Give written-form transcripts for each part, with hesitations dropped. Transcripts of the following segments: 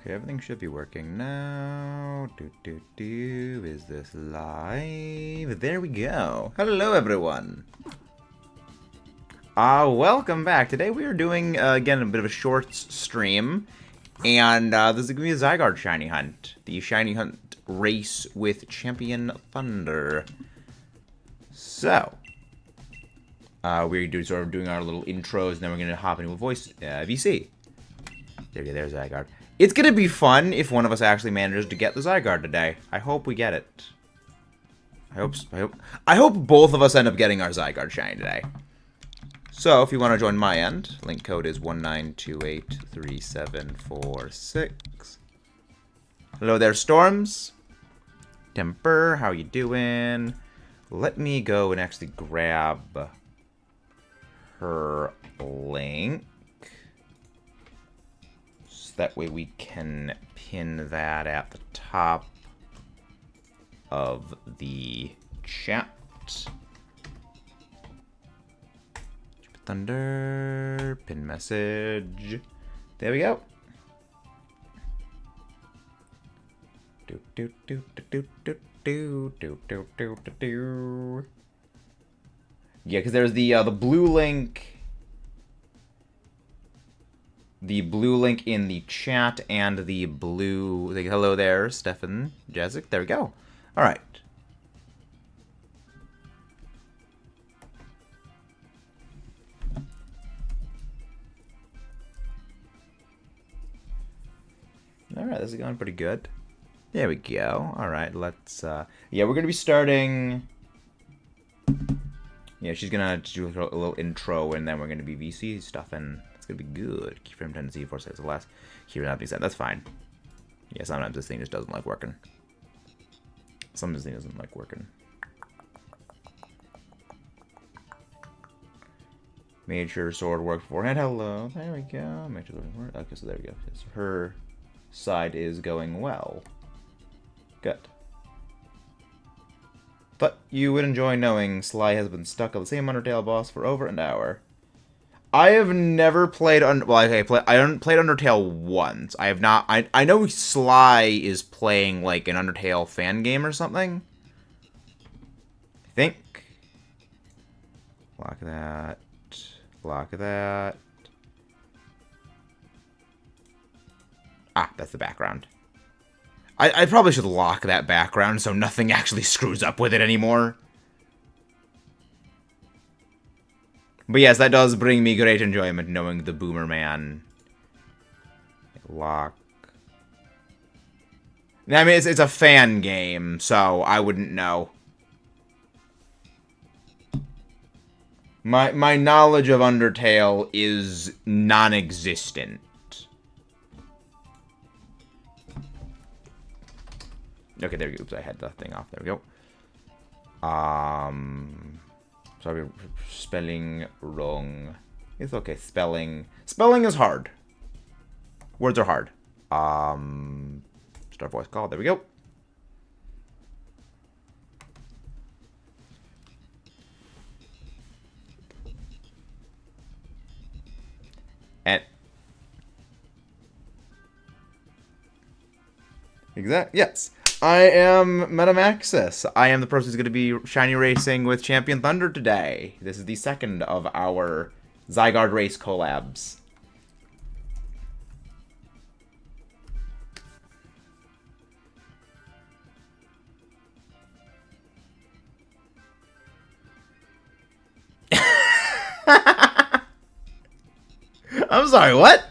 Okay, everything should be working now. Is this live? There we go. Hello, everyone. Welcome back. Today we are doing, again, a bit of a shorts stream. And this is going to be a ZYGARDE Shiny Hunt. The Shiny Hunt race with Champion Thunder. So, we're sort of doing our little intros, and then we're going to hop into a voice VC. There's ZYGARDE. It's going to be fun if one of us actually manages to get the ZYGARDE today. I hope we get it. I hope both of us end up getting our ZYGARDE Shiny today. So, if you want to join my end, link code is 19283746. Hello there, Storms. Temper, how you doing? Let me go and actually grab her link. So that way we can pin that at the top of the chat. Thunder, pin message. There we go. Yeah, because there's the blue link. The blue link in the chat and the blue. Hello there, Stefan, Jezik. There we go. All right. Alright, this is going pretty good. There we go. Alright, let's, yeah, we're going to be starting... Yeah, she's going to do a little intro, and then we're going to be VC stuff, and it's going to be good. Keyframe tendency, 4 seconds or less. Keyframe not being set. That's fine. Yeah, sometimes this thing just doesn't like working. Sometimes this thing doesn't like working. Made sure sword worked beforehand. Hello. There we go. Make sure sword worked. Okay, so there we go. So her side is going well. Good. Thought you would enjoy knowing Sly has been stuck on the same Undertale boss for over an hour. I have never played I played Undertale once. I have not. I know Sly is playing like an Undertale fan game or something. I think. Lock that. Lock that. Ah, that's the background. I probably should lock that background so nothing actually screws up with it anymore. But yes, that does bring me great enjoyment knowing the Boomer Man. Lock. I mean, it's a fan game, so I wouldn't know. My knowledge of Undertale is non-existent. Okay, there we go. Oops, I had the thing off. There we go. Sorry, spelling wrong. It's okay. Spelling is hard. Words are hard. Start voice call. There we go. And yes. I am Metamaxis. I am the person who's going to be shiny racing with Champion Thunder today. This is the second of our ZYGARDE race collabs. I'm sorry, what?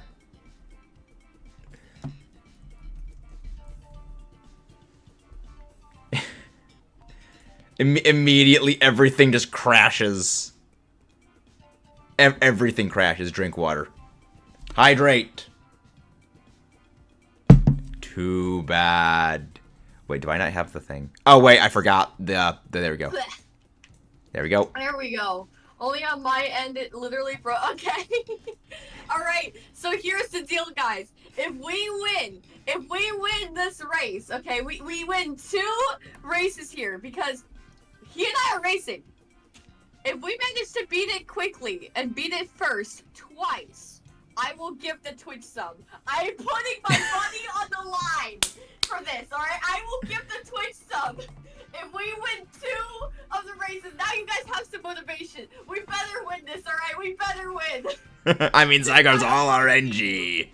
Immediately, everything just crashes. Everything crashes. Drink water. Hydrate. Too bad. Wait, do I not have the thing? Oh, wait, I forgot. There we go. There we go. There we go. Only on my end, it literally broke. Okay. Alright, so here's the deal, guys. If we win this race, okay, we win 2 races here, because he and I are racing. If we manage to beat it quickly and beat it first twice, I will gift a Twitch sub. I'm putting my money on the line for this, alright? I will gift a Twitch sub. If we win 2 of the races, now you guys have some motivation. We better win this, alright? We better win. I mean, Zygarde's all RNG.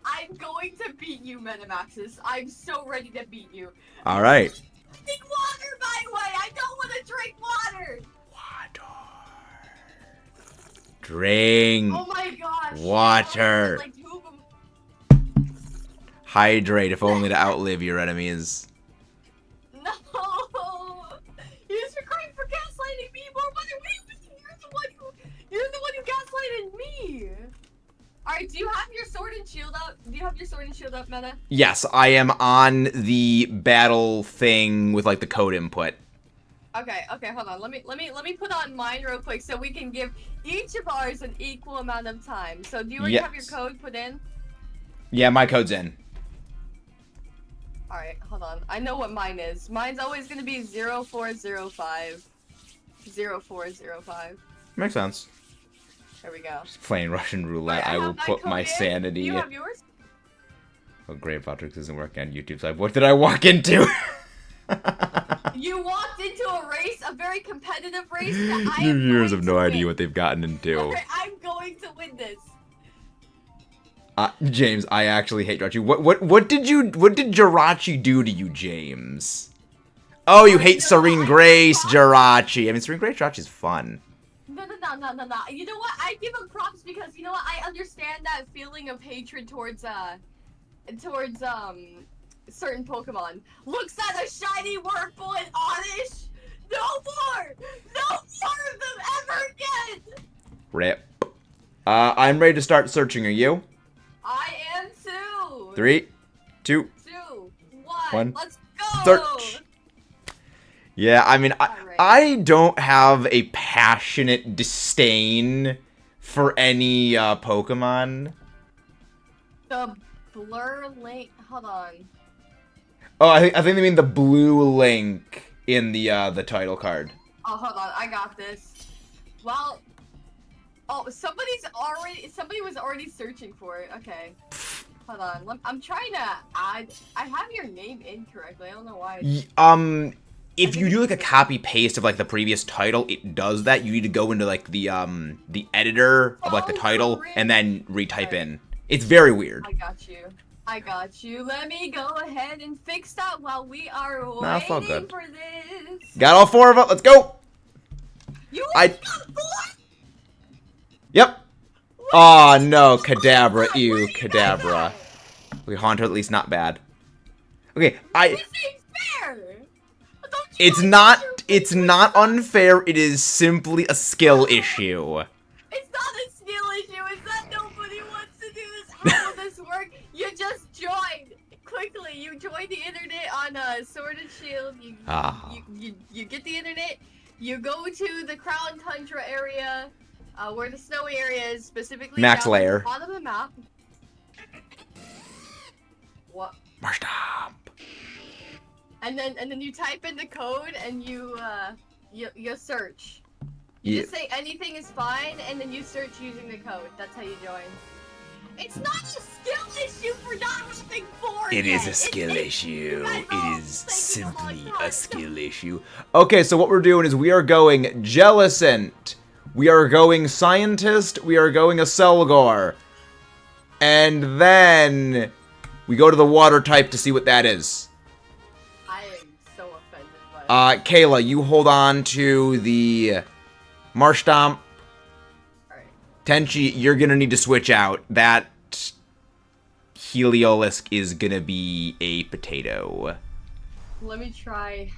I'm going to beat you, Metamaxis. I'm so ready to beat you. Alright. I need water, by the way. I don't want to drink water. Water. Drink. Oh my gosh. Water. Like 2 of them. Hydrate, if only to outlive your enemies. No. You're crying for gaslighting me, more money. You're the one who gaslighted me. Alright, do you have your sword and shield up? Do you have your sword and shield up, Meta? Yes, I am on the battle thing with like the code input. Okay, hold on. Let me put on mine real quick so we can give each of ours an equal amount of time. So do you already have your code put in? Yeah, my code's in. Alright, hold on. I know what mine is. Mine's always gonna be 0405. 0405. Makes sense. There we go. Just playing Russian roulette. Right, I will put my sanity. Do you have yours? Oh, great, Patrick isn't working on YouTube. So what did I walk into? You walked into a race, a very competitive race that I Your am viewers going have no to idea win. what they've gotten into. Okay, I'm going to win this. James, I actually hate Jirachi. What did Jirachi do to you, James? Oh, you hate Serene Grace, Jirachi. I mean, Serene Grace Jirachi's fun. No. You know what? I give him props because you know what? I understand that feeling of hatred towards certain Pokemon. Looks at a shiny Wurmple and Oddish. No more of them ever again. Rip. I'm ready to start searching. Are you? I am too. 3, 2, 1. Let's go. Search. Yeah, I mean, I don't have a passionate disdain for any Pokemon. The blur link. Hold on. Oh, I think they mean the blue link in the title card. Oh, hold on. I got this. Well, oh, somebody was already searching for it. Okay. Hold on. I'm trying to add. I have your name incorrectly. I don't know why. If you do like a copy paste of like the previous title, it does that. You need to go into like the editor of like the title and then retype in. It's very weird. I got you. Let me go ahead and fix that while we are Nah, waiting for this. Got all 4 of them. Let's go. You got 4? Yep. Oh no, Kadabra, ew, Kadabra. We Haunter at least not bad. Okay, This ain't fair. It's not unfair, it is simply a skill issue. It's not a skill issue, it's that nobody wants to do this. How will this work? You just joined. Quickly, you join the internet on Sword and Shield. You get the internet, you go to the Crown Tundra area, where the snowy area is, specifically Max down layer. at the bottom of the map. What? Marshtomp. And then you type in the code and you search. Yeah. Just say anything is fine and then you search using the code. That's how you join. It's not a skill issue for not having 4 It yet. is a skill issue. It is taking a long simply time. a skill issue. Okay, so what we're doing is we are going Jellicent. We are going Scientist. We are going a Selgor. And then we go to the water type to see what that is. I am so offended by it. Kayla, you hold on to the Marshtomp. Alright. Tenchi, you're gonna need to switch out. That Heliolisk is gonna be a potato. Let me try.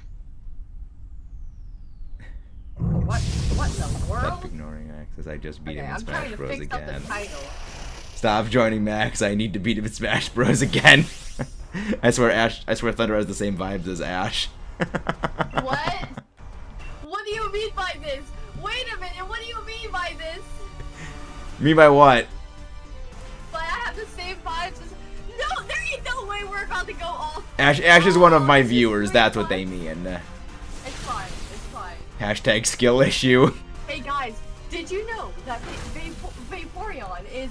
What in the world? Stop ignoring Max as I just beat him in I'm Smash trying to Bros. fix up Again. the title. Stop joining Max. I need to beat him in Smash Bros. Again. I swear Thunder has the same vibes as Ash. What? What do you mean by this? Wait a minute, what do you mean by this? Me by what? But I have the same vibes as... No, there ain't no way we're about to go off. Ash is one of my viewers. That's what they mean. It's fine, it's fine. Hashtag skill issue. Hey guys, did you know that Vaporeon is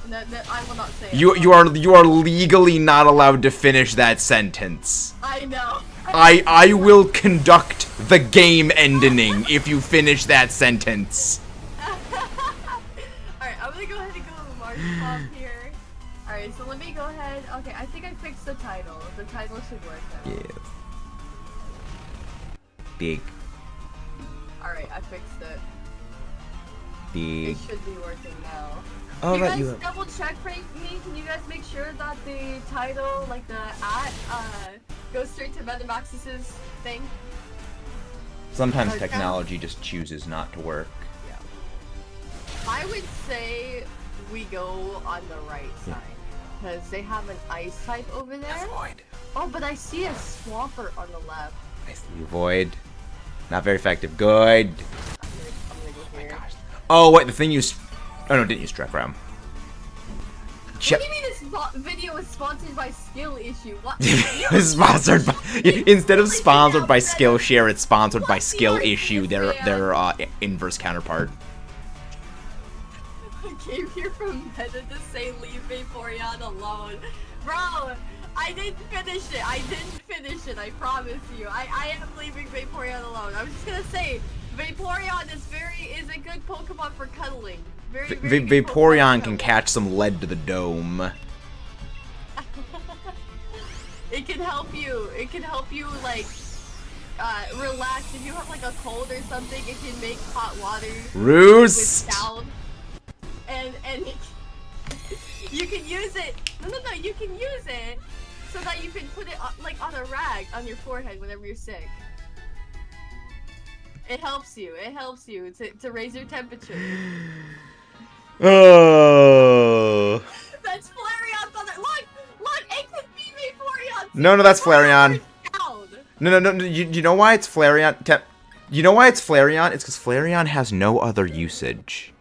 No, I will not say it. You are legally not allowed to finish that sentence. I know. I will conduct the game ending if you finish that sentence. Alright, I'm gonna go ahead and go March Pop here. Alright, so let me go ahead. Okay, I think I fixed the title. The title should work now. Yeah. Big. Alright, I fixed it. Big. It should be working now. Oh, Can right, you guys double check for me? Can you guys make sure that the title, like the goes straight to Metamax's thing? Sometimes technology just chooses not to work. Yeah. I would say we go on the right side. Because they have an ice type over there. Void. Oh, but I see a Swampert on the left. I see Void. Not very effective. Good. I'm gonna go here. Oh, wait, the thing you... Oh, no, didn't use Trek Ram. What do you mean this video is sponsored by Skill Issue? What? It's sponsored by... Instead of sponsored by Skillshare, it's sponsored by Skill Issue, their inverse counterpart. I came here from Meta to say leave Vaporeon alone. Bro, I didn't finish it. I promise you. I am leaving Vaporeon alone. I was just gonna say, Vaporeon is a good Pokemon for cuddling. Very good Vaporeon can catch some lead to the dome. It can help you. It can help you like relax if you have like a cold or something. It can make hot water Roost. with sound, and you can use it. No. You can use it so that you can put it like on a rag on your forehead whenever you're sick. It helps you. It helps you to raise your temperature. Oh. That's Flareon Thunder. Look, it could be Vaporeon. No, that's Flareon. No. No. You know why it's Flareon? You know why it's Flareon? It's because Flareon has no other usage.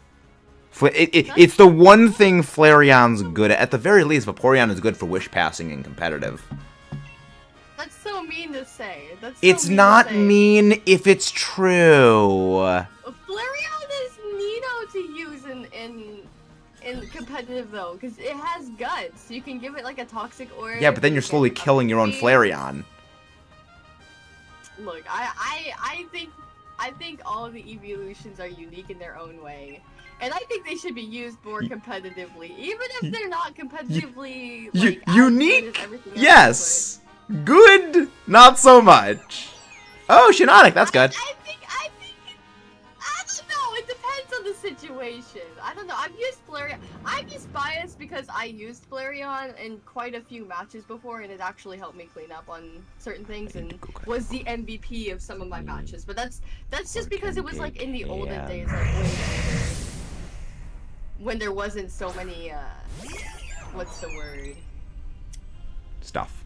It's the one thing Flareon's good at. At the very least, Vaporeon is good for wish passing and competitive. That's so mean to say. It's not mean if it's true. Flareon is neato to use in competitive though, because it has guts. You can give it like a toxic orb. Yeah, but then you're slowly killing your own Flareon. Look, I think all the evolutions are unique in their own way. And I think they should be used more competitively, even if they're not competitively like, unique. Everything else, yes, good, not so much. Oh, Shiinotic, that's good. I don't know. It depends on the situation. I don't know. I've used Flareon. I'm just biased because I used Flareon in quite a few matches before, and it actually helped me clean up on certain things and was the MVP of some of my matches. But that's just because it was like in the olden days, like way later, when there wasn't so many. What's the word? Stuff.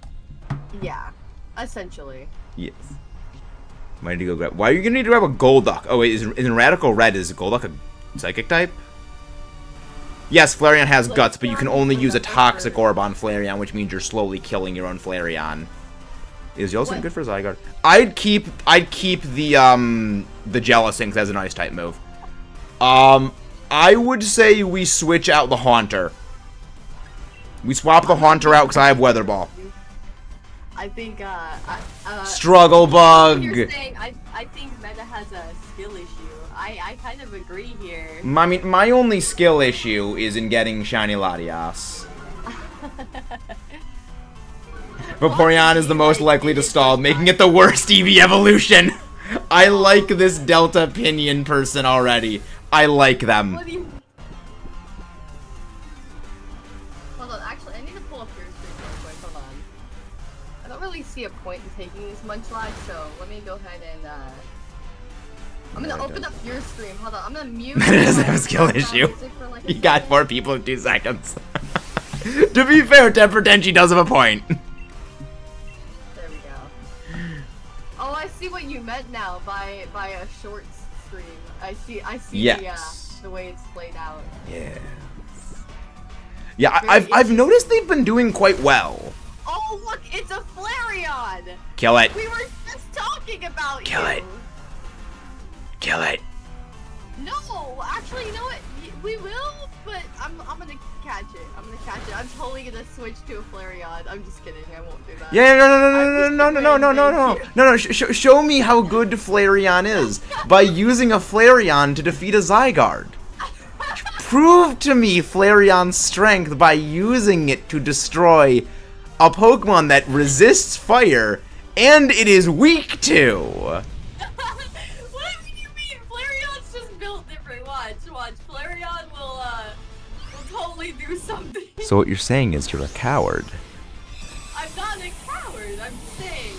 Yeah, essentially. Yes. Might need to go grab. Why are you gonna need to grab a Golduck? Oh wait, in Radical Red is Golduck a psychic type? Yes, Flareon has guts, but you can only use a toxic orb on Flareon, which means you're slowly killing your own Flareon. Is Yeltsin good for Zygarde? I'd keep the Jellicent as an ice type move. I would say we switch out the Haunter. We swap the Haunter out because I have Weather Ball. I think, Struggle Bug! You're saying, I think Meta has a skill issue. I kind of agree here. I mean, my only skill issue is in getting Shiny Latias. Vaporeon is the most likely to stall, making it the worst Eevee evolution! I like this Delta Pinion person already. I like them. What do you... Hold on, actually, I need to pull up your screen real quick. Hold on. I don't really see a point in taking this Munchlax, so let me go ahead and, I'm gonna open up your stream. Hold on, I'm gonna mute. It doesn't have a skill issue. Like You got 4 people in 2 seconds. To be fair, Temper Tenchi does have a point. There we go. Oh, I see what you meant now by a short stream. I see Yes. the way it's played out. Yes. Yeah, I've noticed they've been doing quite well. Oh, look, it's a Flareon! Kill it. We were just talking about Kill it. Kill it. No, actually, you know what? We will, but I'm gonna catch it. I'm gonna catch it. I'm totally gonna switch to a Flareon. I'm just kidding. I won't do that. Yeah, no. Show me how good Flareon is by using a Flareon to defeat a Zygarde. Prove to me Flareon's strength by using it to destroy a Pokemon that resists fire and it is weak to. What do you mean? Flareon's just built different. Watch. Flareon will totally do something. So what you're saying is you're a coward. I'm not a coward. I'm saying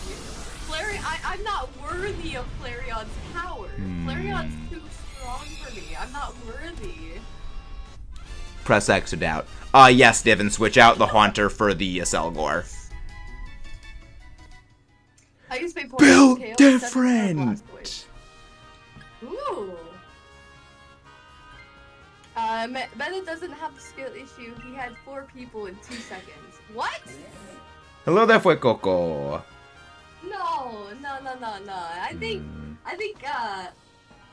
I'm not worthy of Flareon's power. Flareon's too strong for me. I'm not worthy. Press X to doubt. Yes, Divin, switch out the Haunter for the Selgor. I used to pay Build $4 different! Ooh. Bennett doesn't have a skill issue. He had 4 people in 2 seconds. What? Hello there, Fuecoco. No.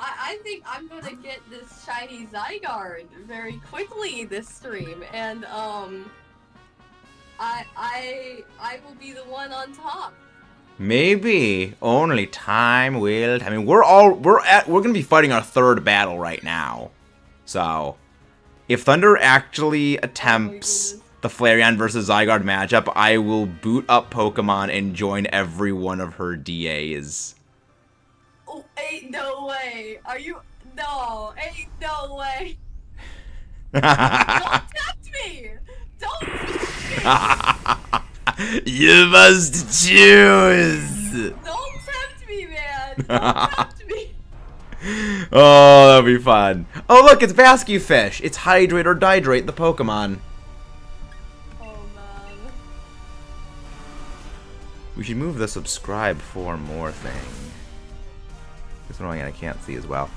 I think I'm gonna get this shiny Zygarde very quickly this stream, and I will be the one on top. Maybe only time will. I mean, we're gonna be fighting our 3rd battle right now. So, if Thunder actually attempts the Flareon versus Zygarde matchup, I will boot up Pokemon and join every one of her DAs. Oh, ain't no way. Are you? No, ain't no way. Don't tempt me. Don't tempt me. You must choose. Don't tempt me, man. Don't tempt me. Oh, that'll be fun. Oh, look, it's Vascu Fish. It's hydrate or dihydrate the Pokemon. Oh, man. We should move the subscribe for more thing. This one I can't see as well.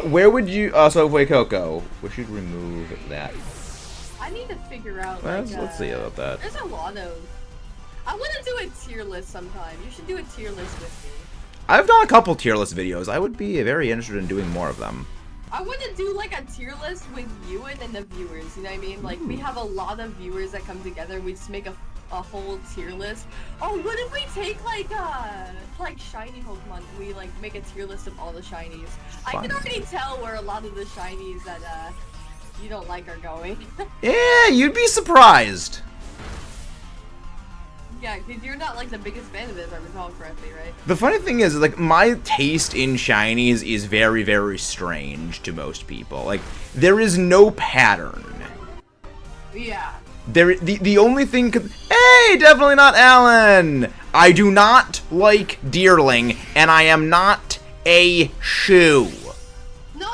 Where would you... so, wait, Coco. We should remove that. I need to figure out, Let's see about that. There's a lot of... I want to do a tier list sometime. You should do a tier list with me. I've done a couple tier list videos. I would be very interested in doing more of them. I want to do like a tier list with you and then the viewers, you know what I mean? Like, we have a lot of viewers that come together, we just make a whole tier list. Oh, what if we take like shiny Pokemon, we like make a tier list of all the shinies? I can already tell where a lot of the shinies that you don't like are going. Yeah, you'd be surprised. Yeah, because you're not like the biggest fan of it, if I recall correctly, right? The funny thing is, like, my taste in shinies is very, very strange to most people. Like, there is no pattern. Yeah. The only thing hey, definitely not Alan! I do not like Deerling, and I am not a shoe. No,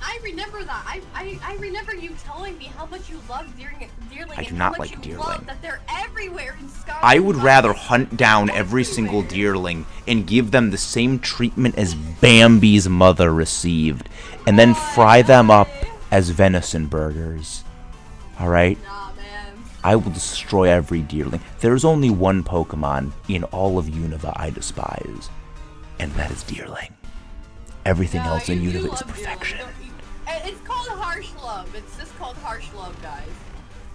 I remember that. I remember you telling me how much you love Deerling. I do not like Deerling. That they're everywhere in Sky. I would rather hunt down every single Deerling and give them the same treatment as Bambi's mother received, and then fry them up as venison burgers. Alright? Nah, man. I will destroy every Deerling. There's only one Pokemon in all of Unova I despise, and that is Deerling. Everything else in Unova is perfection. It's called harsh love. It's just called harsh love, guys.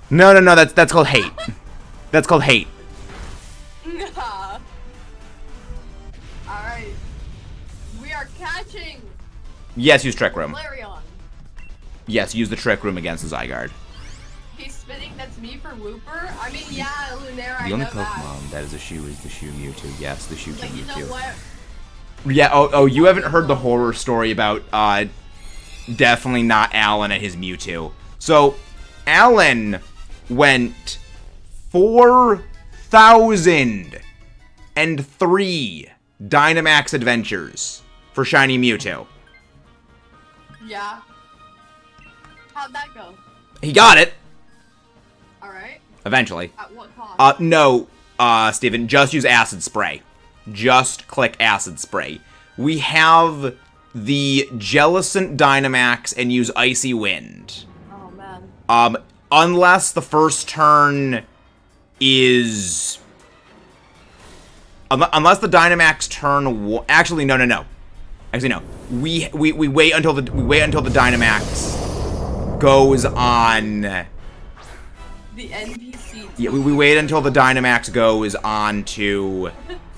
No, that's called hate. That's called hate. Nah. Alright. We are catching Yes, use Trick Room. Flareon. Yes, use the Trick Room against the Zygarde. He's spitting, that's me for Wooper? I mean, yeah, Lunera, The only I know Pokemon that is a shoe is the shoe Mewtwo. Yes, the shoe that. But you know Mewtwo. what? Yeah, oh, you haven't heard the horror story about, definitely not Alan and his Mewtwo. So, Alan went 4,003 Dynamax adventures for Shiny Mewtwo. Yeah. How'd that go? He got it. Alright. Eventually. At what cost? No, Steven, just use Acid Spray. Just click Acid Spray. We have the Jellicent Dynamax and use Icy Wind. Oh, man. Unless the first turn is... Unless the Dynamax turn... Actually, no. I Actually, no. We wait until the Dynamax goes on. The NPC. Yeah, we wait until the Dynamax goes on to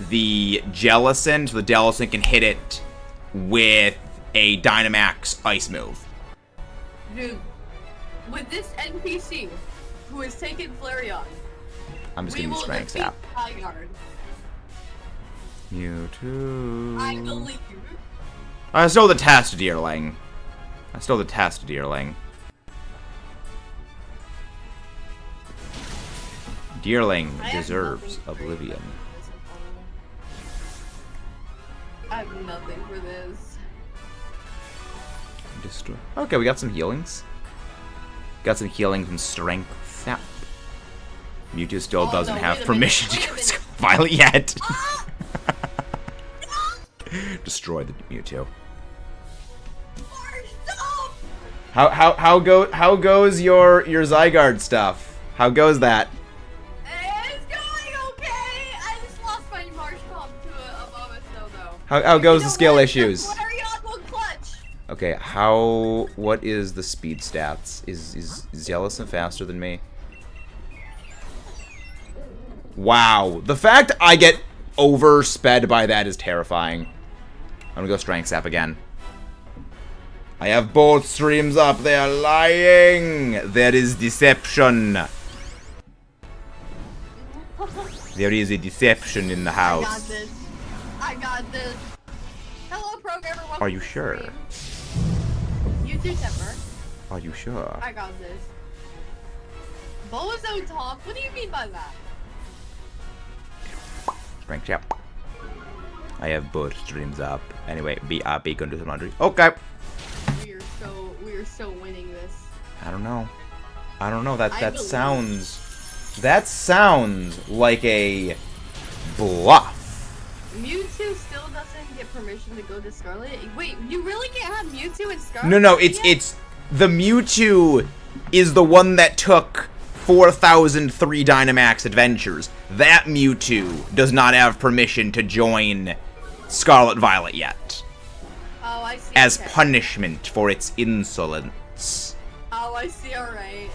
the Jellicent, so the Jellicent can hit it with a Dynamax Ice move. Dude, with this NPC who has taken Flareon, I'm just gonna use Strength Sap. ZYGARDE. Mewtwo. I believe. I stole the test, Deerling. Deerling deserves oblivion. I have nothing for this. Destroy. Okay, we got some healings. Got some healing from Strength Sap. Mewtwo still doesn't have permission to go Violet yet. Destroy the Mewtwo. How goes your ZYGARDE stuff? How goes that? It's going okay. I just lost my Marsh Pump to a Bombasnow though. How goes the skill issues? Flareon will clutch. Okay, what is the speed stats? Is Jellicent faster than me? Wow, the fact I get oversped by that is terrifying. I'm gonna go Strength Sap again. I have both streams up. They are lying. There is deception. There is a deception in the house. I got this. I got this. Hello, programmer. Welcome Are you to the sure? stream. You too, Temper. Are you sure? I got this. Bozo talk? What do you mean by that? Strength Sap. I have both streams up. Anyway, be gonna do some laundry. Okay. We are so winning this. I don't know. That sounds like a bluff. Mewtwo still doesn't get permission to go to Scarlet. Wait, you really can't have Mewtwo in Scarlet? No, it's the Mewtwo is the one that took 4,003 Dynamax adventures. That Mewtwo does not have permission to join Scarlet Violet yet. Oh, I see. As okay. punishment for its insolence. Oh, I see. All right.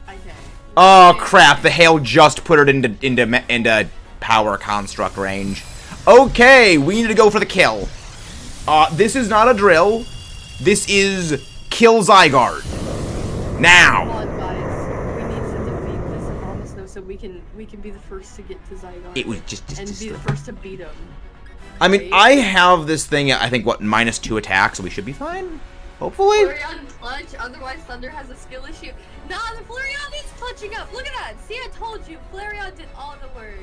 Okay. Oh crap! The hail just put it into power construct range. Okay, we need to go for the kill. This is not a drill. This is kill ZYGARDE. Now. Well, advice. We need to defeat this Abomasnow so we can be the first to get to ZYGARDE. It was just and be the first to beat him. I mean, I have this thing at, I think, what, -2 attack, so we should be fine? Hopefully? Flareon clutch, otherwise Thunder has a skill issue. Nah, the Flareon is clutching up. Look at that. See, I told you. Flareon did all the work.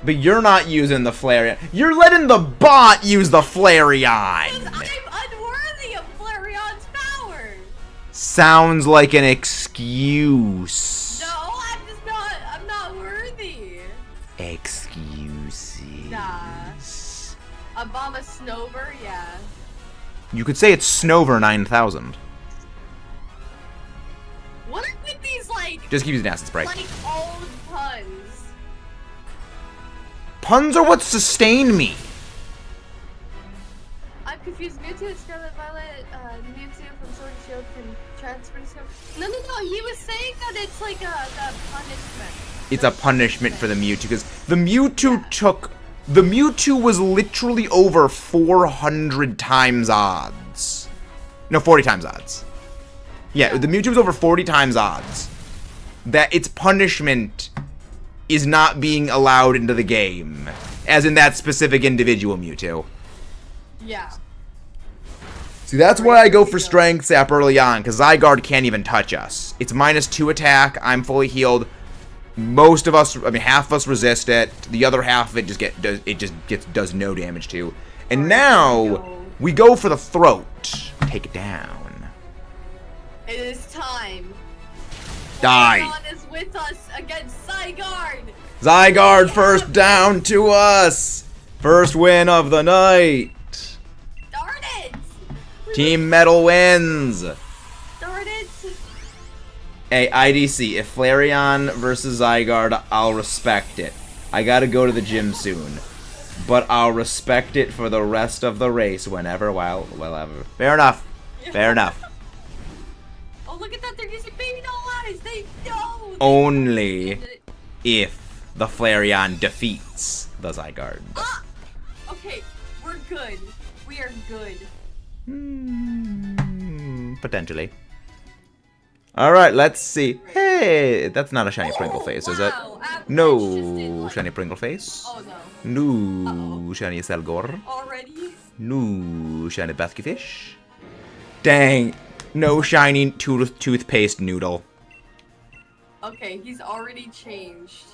But you're not using the Flareon. You're letting the bot use the Flareon! I'm unworthy of Flareon's power! Sounds like an excuse. No, I'm not worthy. Excuses. Nah. Abomasnover, yeah. You could say it's Snover 9000. What are with these, like... Just keep using Acid Spray. Like, old puns? Puns are what sustain me. I'm confused. Mewtwo and Scarlet Violet, Mewtwo from Sword and Shield can transfer to Scarlet... No, he was saying that it's like a punishment. It's a punishment for the Mewtwo, because the Mewtwo the Mewtwo was literally over 400 times odds. No, 40 times odds. Yeah, the Mewtwo was over 40 times odds. That its punishment is not being allowed into the game. As in that specific individual Mewtwo. Yeah. See, that's why I go for Strength Sap early on, because ZYGARDE can't even touch us. It's -2 attack, I'm fully healed. Most of us, I mean, half of us resist it. The other half of it does no damage to. And now we go for the throat. Take it down. It is time. Die. Flareon is with us against ZYGARDE. ZYGARDE first down to us. First win of the night. Darn it. Team Metal wins. Darn it. Hey, IDC, if Flareon versus ZYGARDE, I'll respect it. I gotta go to the gym soon. But I'll respect it for the rest of the race whenever, wherever. Fair enough. Fair enough. Oh, look at that. They're using baby doll eyes. They know. Only if the Flareon defeats the ZYGARDE. Ah! Okay, we're good. We are good. Potentially. Alright, let's see. Hey, that's not a shiny Pringle face, is it? No shiny Pringle face. Oh no. No shiny Selgor. Already? No shiny Basky fish. Dang. No shiny toothpaste noodle. Okay, he's already changed.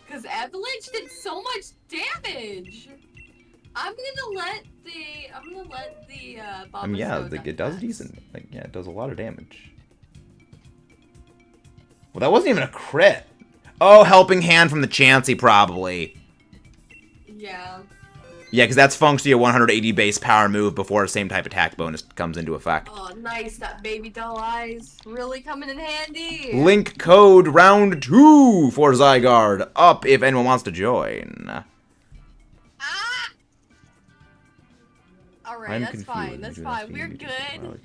Because Avalanche did so much damage. I'm gonna let the bombers yeah, go it does decent. Like, yeah, it does a lot of damage. Well, that wasn't even a crit. Oh, helping hand from the Chansey, probably. Yeah. Yeah, because that's functionally a 180 base power move before the same type attack bonus comes into effect. Oh, nice. That baby doll eyes really coming in handy. Link code round 2 for ZYGARDE up if anyone wants to join. Ah! Alright, that's fine. That's fine. We're good.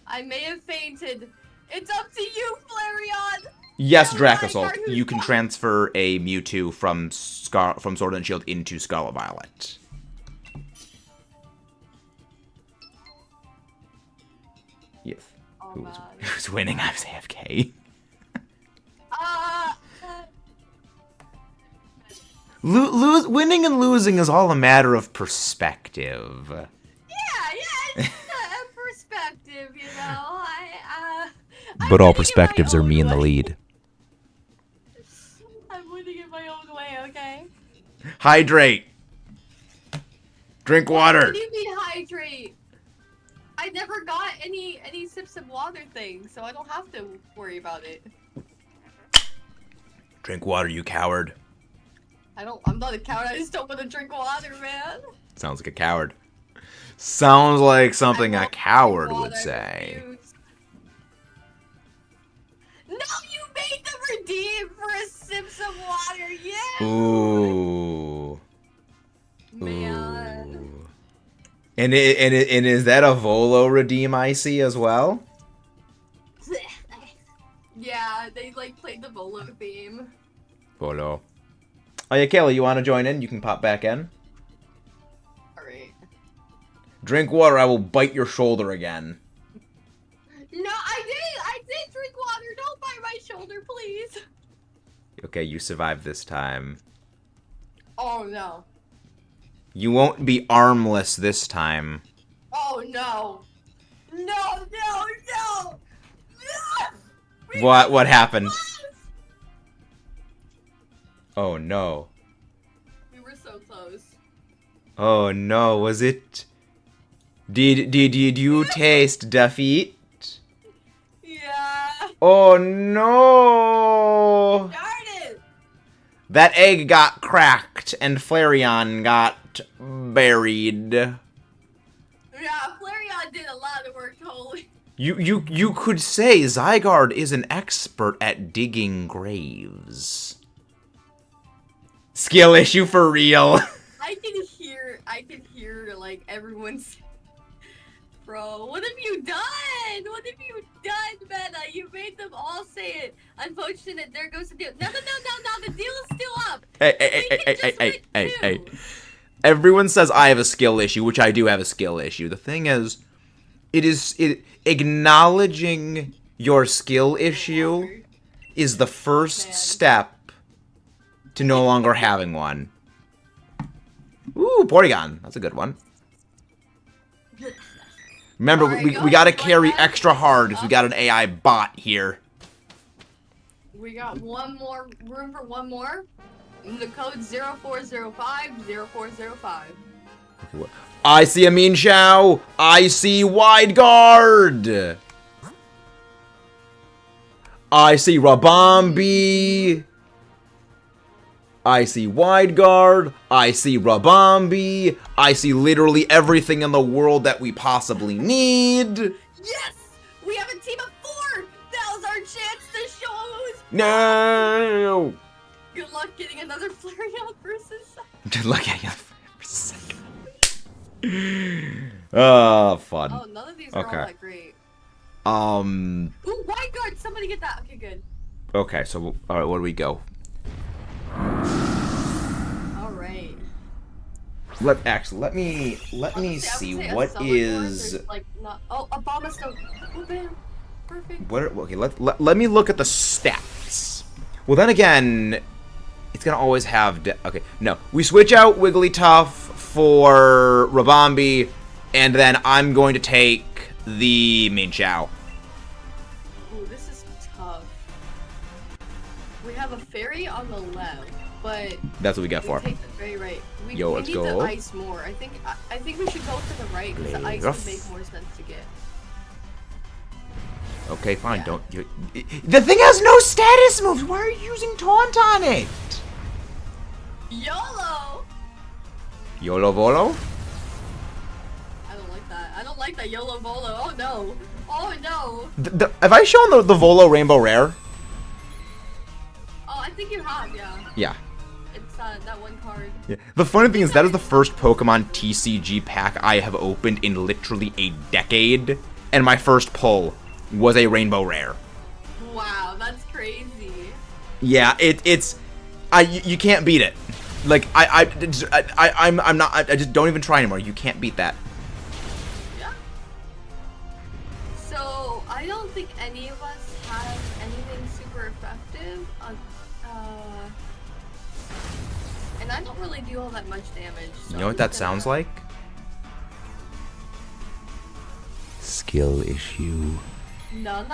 I may have fainted. It's up to you, Flareon! Yes, Dracosult, you can transfer a Mewtwo from Sword and Shield into Scarlet Violet. Yes. Oh, Who's winning? I was AFK. Winning and losing is all a matter of perspective. Yeah, it's a perspective, you know. But all perspectives are me in the lead. I'm winning in my own way, okay? Hydrate. Drink water. What do you mean hydrate? I never got any sips of water thing, so I don't have to worry about it. Drink water, you coward. I'm not a coward, I just don't want to drink water, man. Sounds like a coward. Sounds like something a coward would say. No, you made them redeem for a sips of water, yeah! Ooh. Man. Ooh. And is that a Volo redeem I see as well? Yeah, they like played the Volo theme. Volo. Oh yeah, Kayla, you want to join in? You can pop back in. Alright. Drink water, I will bite your shoulder again. No, I did drink water. Don't bite my shoulder, please. Okay, you survived this time. Oh, no. You won't be armless this time. Oh, no. No, no, no. No! What happened? Oh, no. We were so close. Oh, no. Was it... Did you taste defeat? Yeah. Oh no! Darn it! That egg got cracked and Flareon got buried. Yeah, Flareon did a lot of work, holy. You could say ZYGARDE is an expert at digging graves. Skill issue for real. I can hear like everyone's. Bro, what have you done? What have you done, Meta? You made them all say it. Unfortunate, there goes the deal. No, the deal is still up. Hey. Everyone says I have a skill issue, which I do have a skill issue. The thing is, acknowledging your skill issue is the first step to no longer having one. Ooh, Porygon. That's a good one. Remember, we gotta carry extra hard because we got an AI bot here. We got room for one more. The code 04050405. Okay, I see a Mean Shao. I see ZYGARDE. I see Rabombi. I see ZYGARDE, I see Rabombi, I see literally everything in the world that we possibly need. Yes! We have a team of 4! Now's our chance to show who's... No! Good luck getting another Flareon versus... To look at you for a second. Oh, fun. Oh, none of these are all that great. Ooh, wide guard! Somebody get that. Okay, good. Okay, so all right, where do we go? All right. Let me see what is. Like not. Oh, a bomb stone. Oh, bam. Perfect. Okay, let me look at the stats. Well, then again, it's gonna always have. Okay, no, we switch out Wigglytuff for Rabombi, and then I'm going to take the Minchow. Ooh, this is tough. We have a fairy on the left, but that's what we got for. Take the fairy right. We Let's need go. the ice more. I think we should go to the right because the ice would make more sense to get. Okay, fine. Don't. The thing has no status moves. Why are you using taunt on it? YOLO. YOLO Volo? I don't like that. I don't like that YOLO Volo. Oh no. Oh no. Have I shown the Volo Rainbow Rare? Oh, I think you have. Yeah. Yeah. It's that one card. Yeah. The funny thing is that is the first Pokemon TCG pack I have opened in literally a decade, and my first pull was a Rainbow Rare. Wow, that's crazy. Yeah, you can't beat it. Like I'm not. I just don't even try anymore. You can't beat that. Yeah. So I don't think any of us have anything super effective. And I don't really do all that much damage. So You know what that sounds like? Skill issue. No.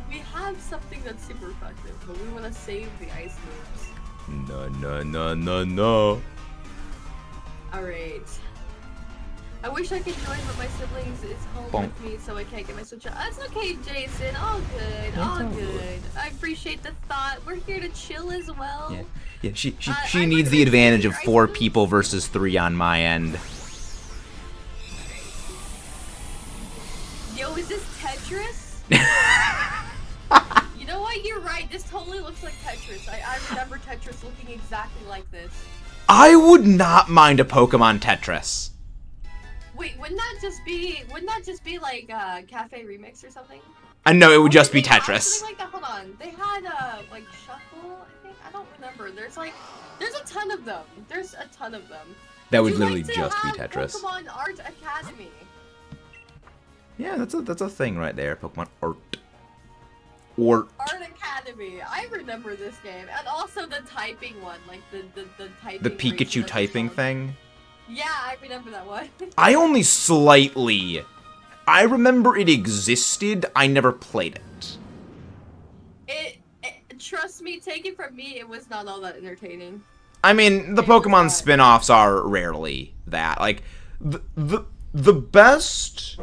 We have something that's super effective, but we want to save the ice moves. No. Alright. I wish I could join, but my siblings is home with me, so I can't get my Switch out. That's okay, Jason. All good. All good. I appreciate the thought. We're here to chill as well. Yeah. She needs the advantage of 4 people versus 3 on my end. Yo, is this Tetris? You know what? You're right. This totally looks like Tetris. I remember Tetris looking exactly like this. I would not mind a Pokemon Tetris. Wait, wouldn't that just be like Cafe Remix or something? No, it would just be They had Tetris. something like that. Hold on. They had like Shuffle, I think. I don't remember. There's a ton of them. There's a ton of them. That would you literally like to just be have Tetris. Pokemon Art Academy. Yeah, that's a thing right there. Pokemon Art. Art Academy. I remember this game, and also the typing one, like the typing. The Pikachu typing thing. Yeah, I remember that one. I only slightly. I remember it existed. I never played it. Trust me, take it from me, it was not all that entertaining. I mean, the Pokemon spin-offs are rarely that. Like, the best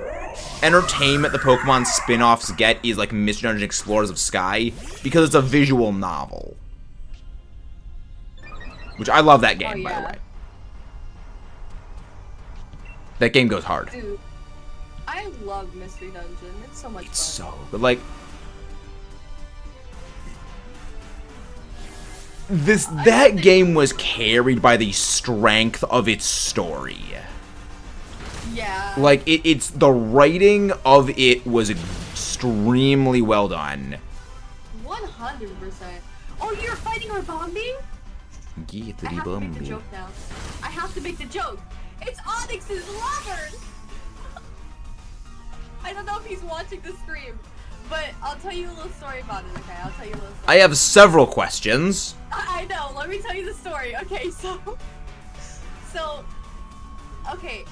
entertainment the Pokemon spin-offs get is like Mr. Dungeon Explorers of Sky, because it's a visual novel. Which I love that game, by the way. That game goes hard. Dude, I love Mystery Dungeon. It's so much fun. So good. Like, that game was carried by the strength of its story. Yeah. Like, it's the writing of it was extremely well done. 100%. Oh, you're fighting Rabombi? Yeah, I have to make the joke now. I have to make the joke. It's Onyx's lover! I don't know if he's watching the stream, but I'll tell you a little story about it, okay? I'll tell you a little story. I have several questions. I know, let me tell you the story. Okay, so, okay,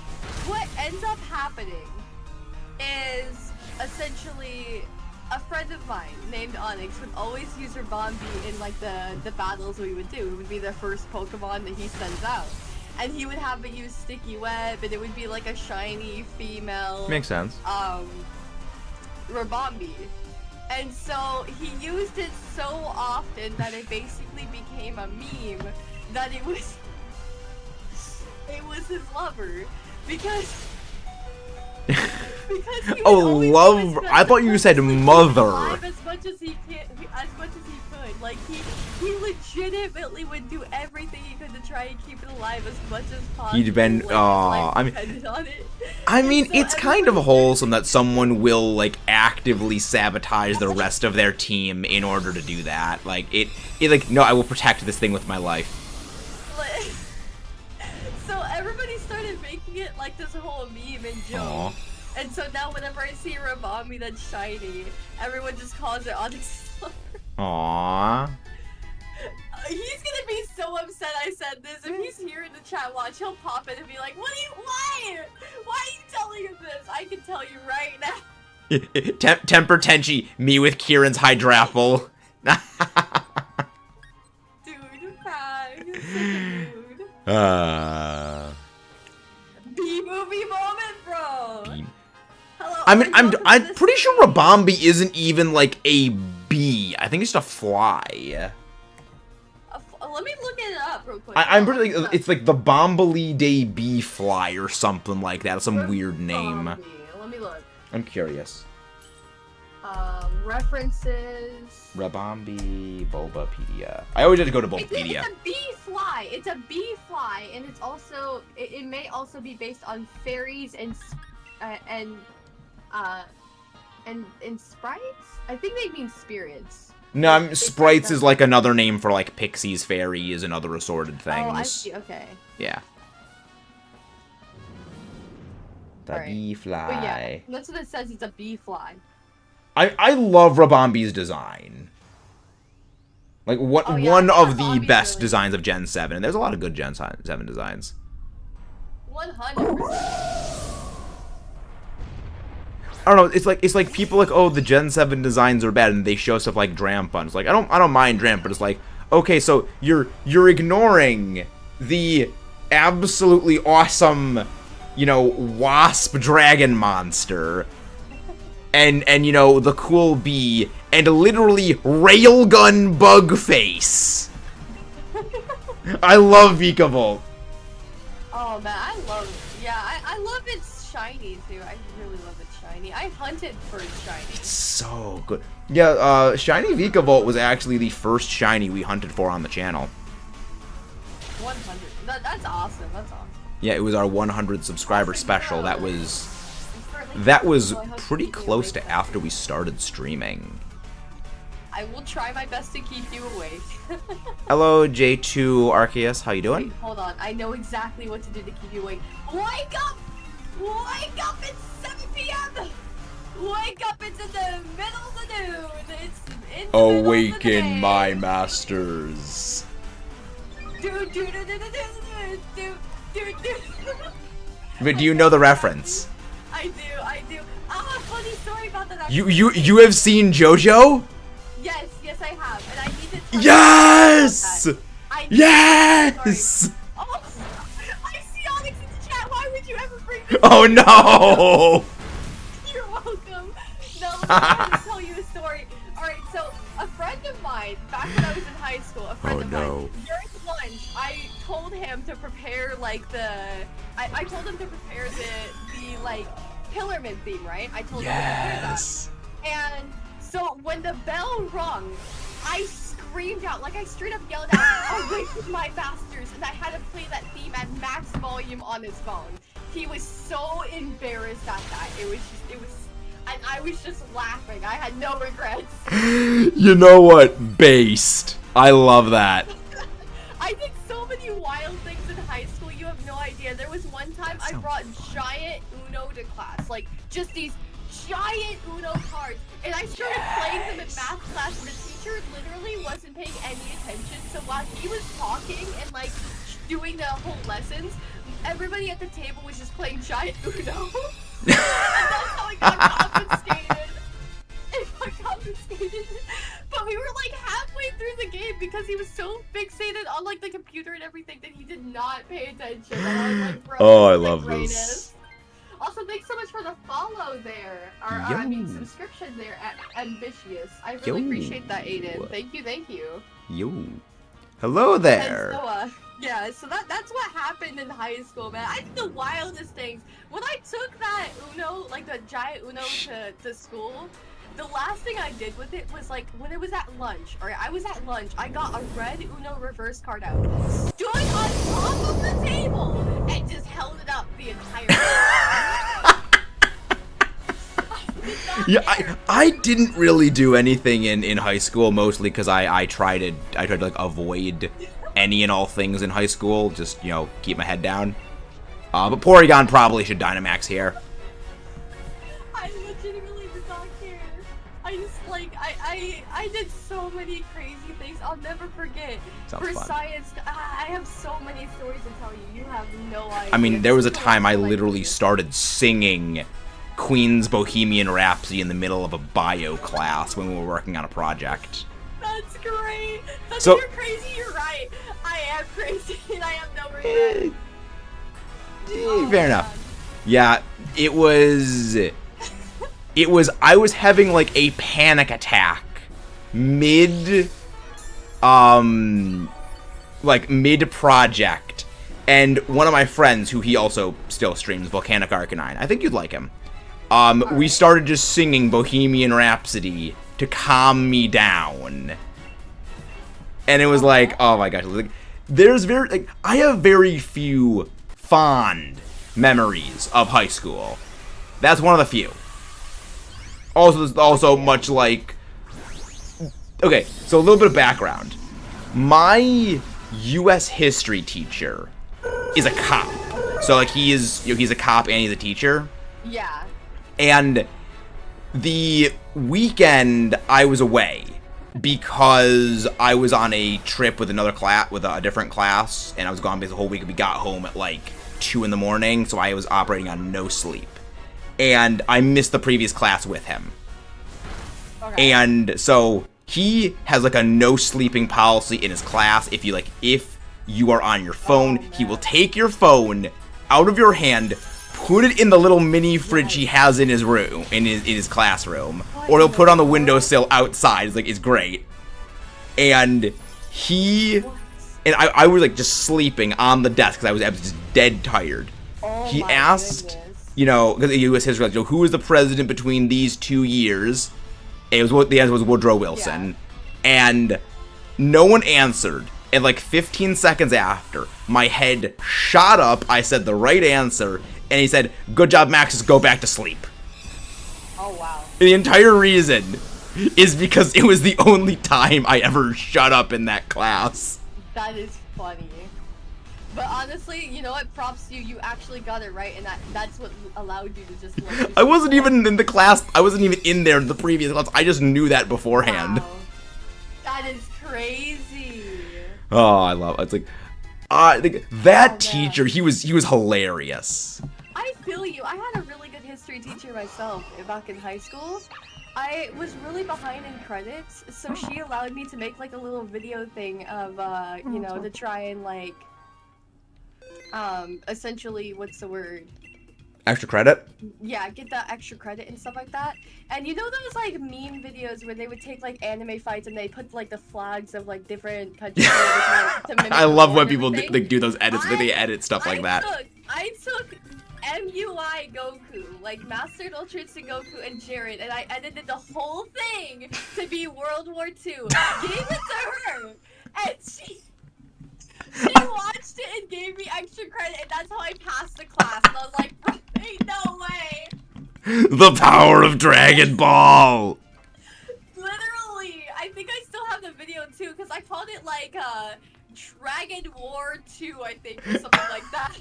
what ends up happening is essentially a friend of mine named Onyx would always use Rabombi in like the battles we would do. It would be the first Pokemon that he sends out. And he would have it use Sticky Web, and it would be like a shiny female. Makes sense. Rabombi. And so he used it so often that it basically became a meme that it was his lover. Because he would always love. I thought you said mother. as much as he could. mind. Like, he legitimately would do everything he could to try and keep it alive as much as possible. He'd been, like, his life depended on it. I mean, So it's kind of wholesome that someone will, like, actively sabotage the rest of their team in order to do that. Like, like, no, I will protect this thing with my life. So everybody started making it like this whole meme and joke. Aww. And so now whenever I see a Rabami that's shiny, everyone just calls it Onyx Silver. Aww. He's gonna be so upset I said this. If he's here in the chat watch, he'll pop in and be like, why? Why are you telling him this? I can tell you right now. Temper Tenchi, me with Kieran's Hydrapple. Dude, Fag. You're such a dude. B-movie moment, bro. Hello, I mean, I'm pretty sure Rabambi isn't even like a bee. I think it's just a fly. Let me look it up real quick. I'm pretty like it's like the Bombalidae bee fly or something like that. Some weird name. Let me look. I'm curious. References. Rabambi Bulbapedia. I always have to go to Bulbapedia. It's a bee fly. It's a bee fly, and it's also it may also be based on fairies and sprites. I think they mean spirits. No, sprites is like another name for like pixies, fairies, and other assorted things. Oh, I see. Okay. Yeah. The Alright. bee fly. But yeah, that's what it says. It's a bee fly. I love Rabambi's design. Like what Oh, yeah, one I think of the Rabambi's best really designs of Gen 7. And there's a lot of good Gen 7 designs. 100%. I don't know, it's like people like, oh, the Gen 7 designs are bad, and they show stuff like Drampa. It's like I don't mind Drampa, but it's like, okay, so you're ignoring the absolutely awesome, you know, wasp dragon monster. And you know, the cool bee, and literally railgun bug face. I love Vikavolt. Oh man, I love its shiny too. I really love its shiny. I hunted for its shiny. It's so good. Yeah, Shiny Vikavolt was actually the first shiny we hunted for on the channel. 100. That's awesome. That's awesome. Yeah, it was our 100 subscriber special. That was pretty close to after we started streaming. I will try my best to keep you awake. Hello, J2 Arceus. How you doing? Wait, hold on. I know exactly what to do to keep you awake. Wake up! Wake up! It's 7 p.m. Wake up! It's in the middle of the noon. It's in the middle of the day. my masters. But do you know the reference? I do. Ah, funny story about that. You have seen JoJo? Yes, I have, and I need to tell Yes! you about that. Yes! Oh, I see Onyx in the chat. Why would you ever bring this? Oh no! You're welcome. No, let me tell you a story. All right, so a friend of mine, back when I was in high school, a friend of mine, during lunch, I told him to prepare like I told him to prepare the like Pillarman theme, right? I told him to prepare that. And so when the bell rung, I screamed out, like I straight up yelled out, "Awake my masters!" And I had to play that theme at max volume on his phone. He was so embarrassed at that. It was, and I was just laughing. I had no regrets. You know what? Based. I love that. I did so many wild things in high school, you have no idea. There was one time I brought giant Uno to class, like just these giant Uno cards, and I started playing them in math class, and the teacher literally wasn't paying any attention. So while he was talking and like doing the whole lessons, everybody at the table was just playing giant Uno. And that's how I got confiscated. But we were like halfway through the game because he was so fixated on like the computer and everything that he did not pay attention. And I was like, bro, oh, I love this. Also, thanks so much for the follow there. Or I mean, subscription there at Ambitious. I really appreciate that, Aiden. Thank you. Yo. Hello there. And so, yeah, so that's what happened in high school, man. I did the wildest things. When I took that Uno, like the giant Uno to school, The last thing I did with it was like when it was at lunch. Or I was at lunch. I got a red Uno reverse card out, stood on top of the table, and just held it up the entire time. Yeah, I didn't really do anything in high school, mostly because I tried to like avoid any and all things in high school, just, you know, keep my head down. But Porygon probably should Dynamax here. I legitimately did not care. I just like I did so many crazy things I'll never forget. Sounds For fun. science, I have so many stories to tell you. You have no idea. I mean, there was a So time I like- literally started singing Queen's Bohemian Rhapsody in the middle of a bio class when we were working on a project. That's great. That's So- you're crazy. You're right. I am crazy, and I have no regrets. Oh, Fair enough. Yeah, it was I was having like a panic attack mid project, and one of my friends, who he also still streams, Volcanic Arcanine, I think you'd like him. We started just singing Bohemian Rhapsody to calm me down. And it was like, oh my gosh, like, I have very few fond memories of high school. That's one of the few. Also much like, okay, so a little bit of background. My U.S. history teacher is a cop. So like he's a cop and he's a teacher. Yeah. And the weekend I was away because I was on a trip with a different class, and I was gone basically the whole week. We got home at like 2 in the morning, so I was operating on no sleep. And I missed the previous class with him. Okay. And so he has like a no sleeping policy in his class. If you are on your phone, he will take your phone out of your hand, put it in the little mini fridge he has in his room, in his classroom, or he'll put it on the windowsill outside. It's great. And I was like just sleeping on the desk because I was just dead tired. He my asked, goodness. you know, because the U.S. history, like, who was the president between these 2 years? The answer was Woodrow Wilson. Yeah. And no one answered. And like 15 seconds after, my head shot up, I said the right answer, and he said, "Good job, Max, just go back to sleep." Oh wow. And the entire reason is because it was the only time I ever shut up in that class. That is funny. But honestly, you know what? Props to you. You actually got it right, and that's what allowed you to just. Like, I wasn't even in the class. I wasn't even in there in the previous class. I just knew that beforehand. Wow. That is crazy. Oh, I love it. It's like, that Oh, man. teacher, he was hilarious. I feel you. I had a really good history teacher myself back in high school. I was really behind in credits, so she allowed me to make like a little video thing of, you know, to try and like, essentially, what's the word? Extra credit? Yeah, get that extra credit and stuff like that. And you know those like meme videos where they would take like anime fights and they put like the flags of like different countries to mimic I the love war when and people everything? do those edits, where they edit stuff like that. I took MUI Goku, like Mastered Ultra Instinct Goku and Jared, and I edited the whole thing to be World War II. Gave it to her, and she watched it and gave me extra credit, and that's how I passed the class. And I was like, ain't no way. The power of Dragon Ball! Literally, I think I still have the video too, because I called it like Dragon War 2, I think, or something like that.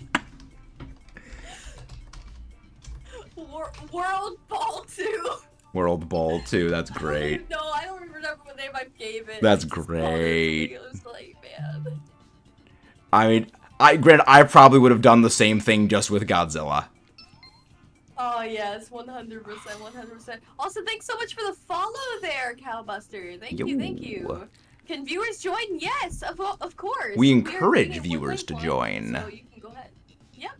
World Ball 2. World Ball 2, that's great. No, I don't remember what name I gave it. That's I just called it great. It was like, man. I mean, I probably would have done the same thing just with Godzilla. Oh yes, 100%, 100%. Also, thanks so much for the follow there, Cowbuster. Thank you, thank you. Can viewers join? Yes, of course. We are encourage doing it viewers to 1.1, join. So you can go ahead. Yep.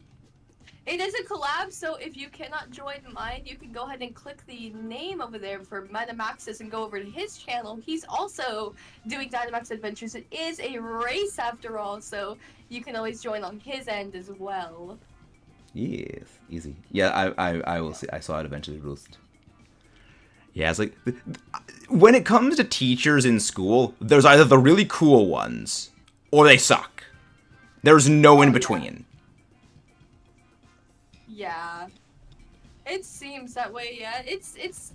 It is a collab, so if you cannot join mine, you can go ahead and click the name over there for Metamaxis and go over to his channel. He's also doing Dynamax Adventures. It is a race after all, so you can always join on his end as well. Yes, easy. Yeah, I will see. I saw it eventually roost. Yeah, it's like, when it comes to teachers in school, there's either the really cool ones, or they suck. There's no in between. Yeah. It seems that way, yeah. It's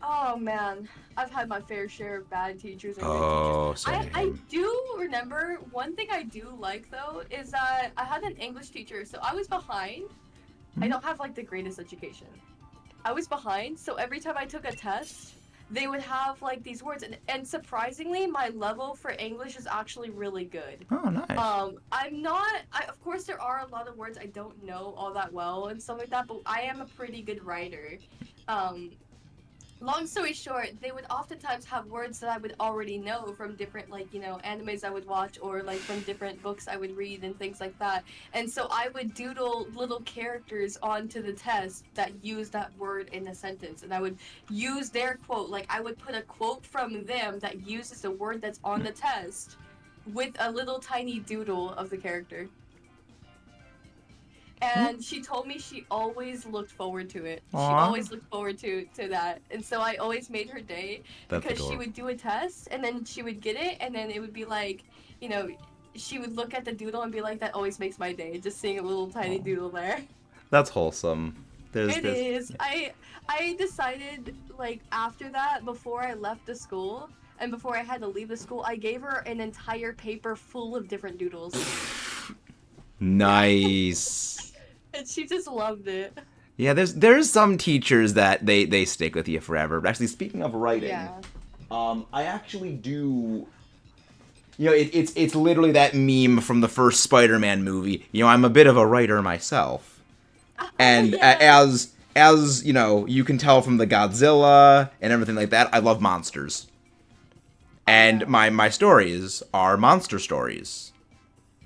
oh man. I've had my fair share of bad teachers and good teachers. Same. I do remember one thing I do like though is that I had an English teacher, so I was behind. I don't have like the greatest education. I was behind, so every time I took a test, they would have like these words, and surprisingly, my level for English is actually really good. Oh, nice. I'm not. Of course, there are a lot of words I don't know all that well and stuff like that, but I am a pretty good writer. Long story short, they would oftentimes have words that I would already know from different, like, you know, animes I would watch or, like, from different books I would read and things like that. And so I would doodle little characters onto the test that use that word in a sentence. And I would use their quote. Like, I would put a quote from them that uses the word that's on the test with a little tiny doodle of the character. And she told me she always looked forward to it. Aww. She always looked forward to that. And so I always made her day. That's because adorable. she would do a test and then she would get it and then it would be like, you know, she would look at the doodle and be like, that always makes my day, just seeing a little tiny doodle there. That's wholesome. It is. I decided, like, after that, before I left the school and before I had to leave the school, I gave her an entire paper full of different doodles. Nice. And she just loved it. Yeah, there's some teachers that they stick with you forever. But actually, speaking of writing, Yeah. I actually do. You know, it's literally that meme from the first Spider-Man movie. You know, I'm a bit of a writer myself, and Yeah. as you know, you can tell from the Godzilla and everything like that. I love monsters, and my stories are monster stories.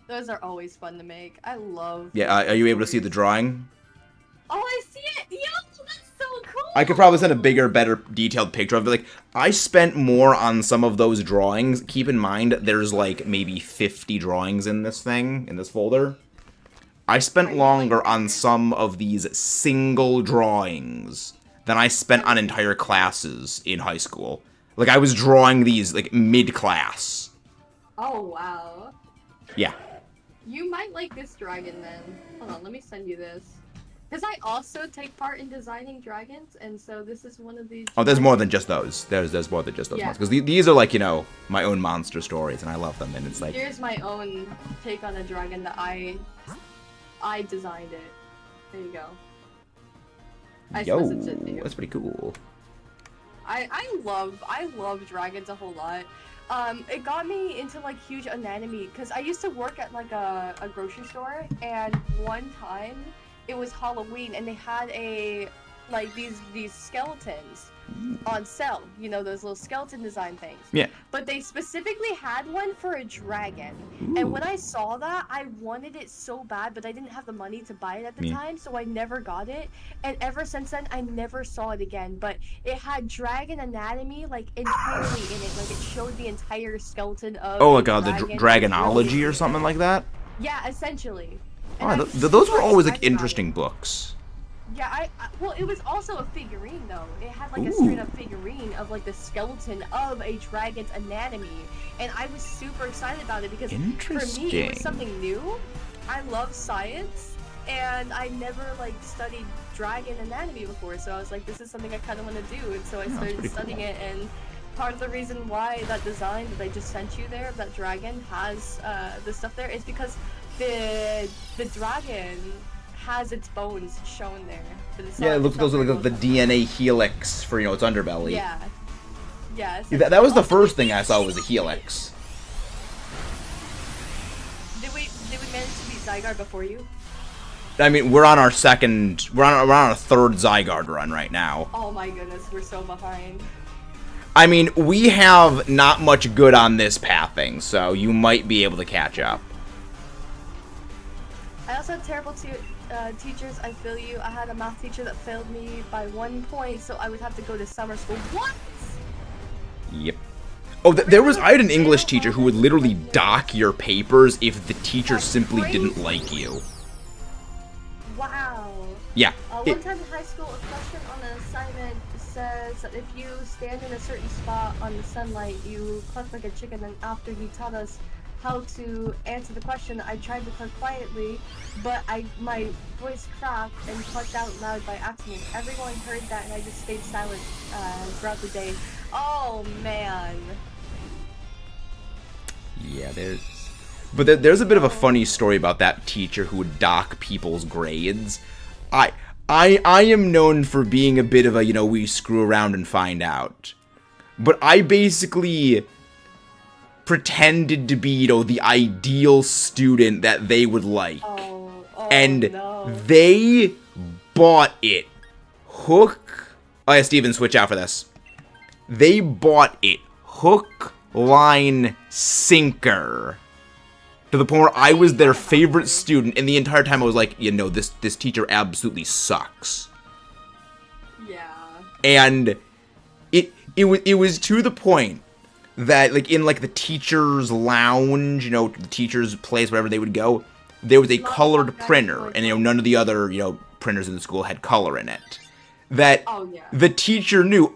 Those are always fun to make. I love. Yeah, are you able to see the drawing? Oh, I see it. Yo, that's so cool. I could probably send a bigger, better detailed picture of it. Like, I spent more on some of those drawings. Keep in mind, there's like maybe 50 drawings in this thing, in this folder. I spent longer on some of these single drawings than I spent on entire classes in high school. Like, I was drawing these, like, mid-class. Oh, wow. Yeah. You might like this dragon then. Hold on, let me send you this. Because I also take part in designing dragons, and so this is one of these. Oh, there's more than just those. There's more than just those Yeah. ones. Because these are, like, you know, my own monster stories, and I love them, and it's like... Here's my own take on a dragon that I designed it. There you go. Yo, suppose it's it to you. that's pretty cool. I love dragons a whole lot. It got me into like huge anatomy because I used to work at like a grocery store, and one time it was Halloween and they had like these skeletons on sale, you know, those little skeleton design things. Yeah. But they specifically had one for a dragon. And when I saw that, I wanted it so bad, but I didn't have the money to buy it at the time, so I never got it. And ever since then, I never saw it again. But it had dragon anatomy, like, entirely in it. Like, it showed the entire skeleton of Oh, like the the dragon. Dragonology or something like that? Yeah, essentially. Oh, And I was those were super always, like, excited about interesting it. books. Yeah, well, it was also a figurine, though. It had, like, a straight-up figurine of, like, the skeleton of a dragon's anatomy. And I was super excited about it because, for me, it was something new. I love science, and I never, like, studied dragon anatomy before. So I was like, this is something I kind of want to do. And so I started studying it, and part of the reason why that design that I just sent you there, that dragon, has the stuff there is because the dragon has its bones shown there. But it's Yeah, it not, looks it's not those are very like the well DNA helix for, you know, its underbelly. Yeah. Yeah. Yeah, that was the first thing I saw was a helix. Did we manage to beat ZYGARDE before you? I mean, we're on our third ZYGARDE run right now. Oh my goodness, we're so behind. I mean, we have not much good on this pathing, so you might be able to catch up. I also had terrible teachers. I feel you. I had a math teacher that failed me by 1 point, so I would have to go to summer school. What? Yep. Oh, I had an English teacher who would literally dock your papers if the teacher simply didn't like you. Wow. Yeah. One time in high school, a question on an assignment says that if you stand in a certain spot on the sunlight, you cluck like a chicken. And after he taught us how to answer the question, I tried to cluck quietly, but my voice cracked and clucked out loud by accident. Everyone heard that, and I just stayed silent throughout the day. Oh man. Yeah, there's a bit of a funny story about that teacher who would dock people's grades. I am known for being a bit of a, we screw around and find out. But I basically pretended to be, the ideal student that they would like. And no. they bought it. Hook. Oh yeah, Steven, switch out for this. They bought it. Hook, line, sinker. To the point where I was their favorite student, and the entire time I was like, this teacher absolutely sucks. Yeah. And it was to the point that, like, in, like, the teacher's lounge, the teacher's place, wherever they would go, there was a colored printer, and, none of the other, printers in the school had color in it. That the teacher knew,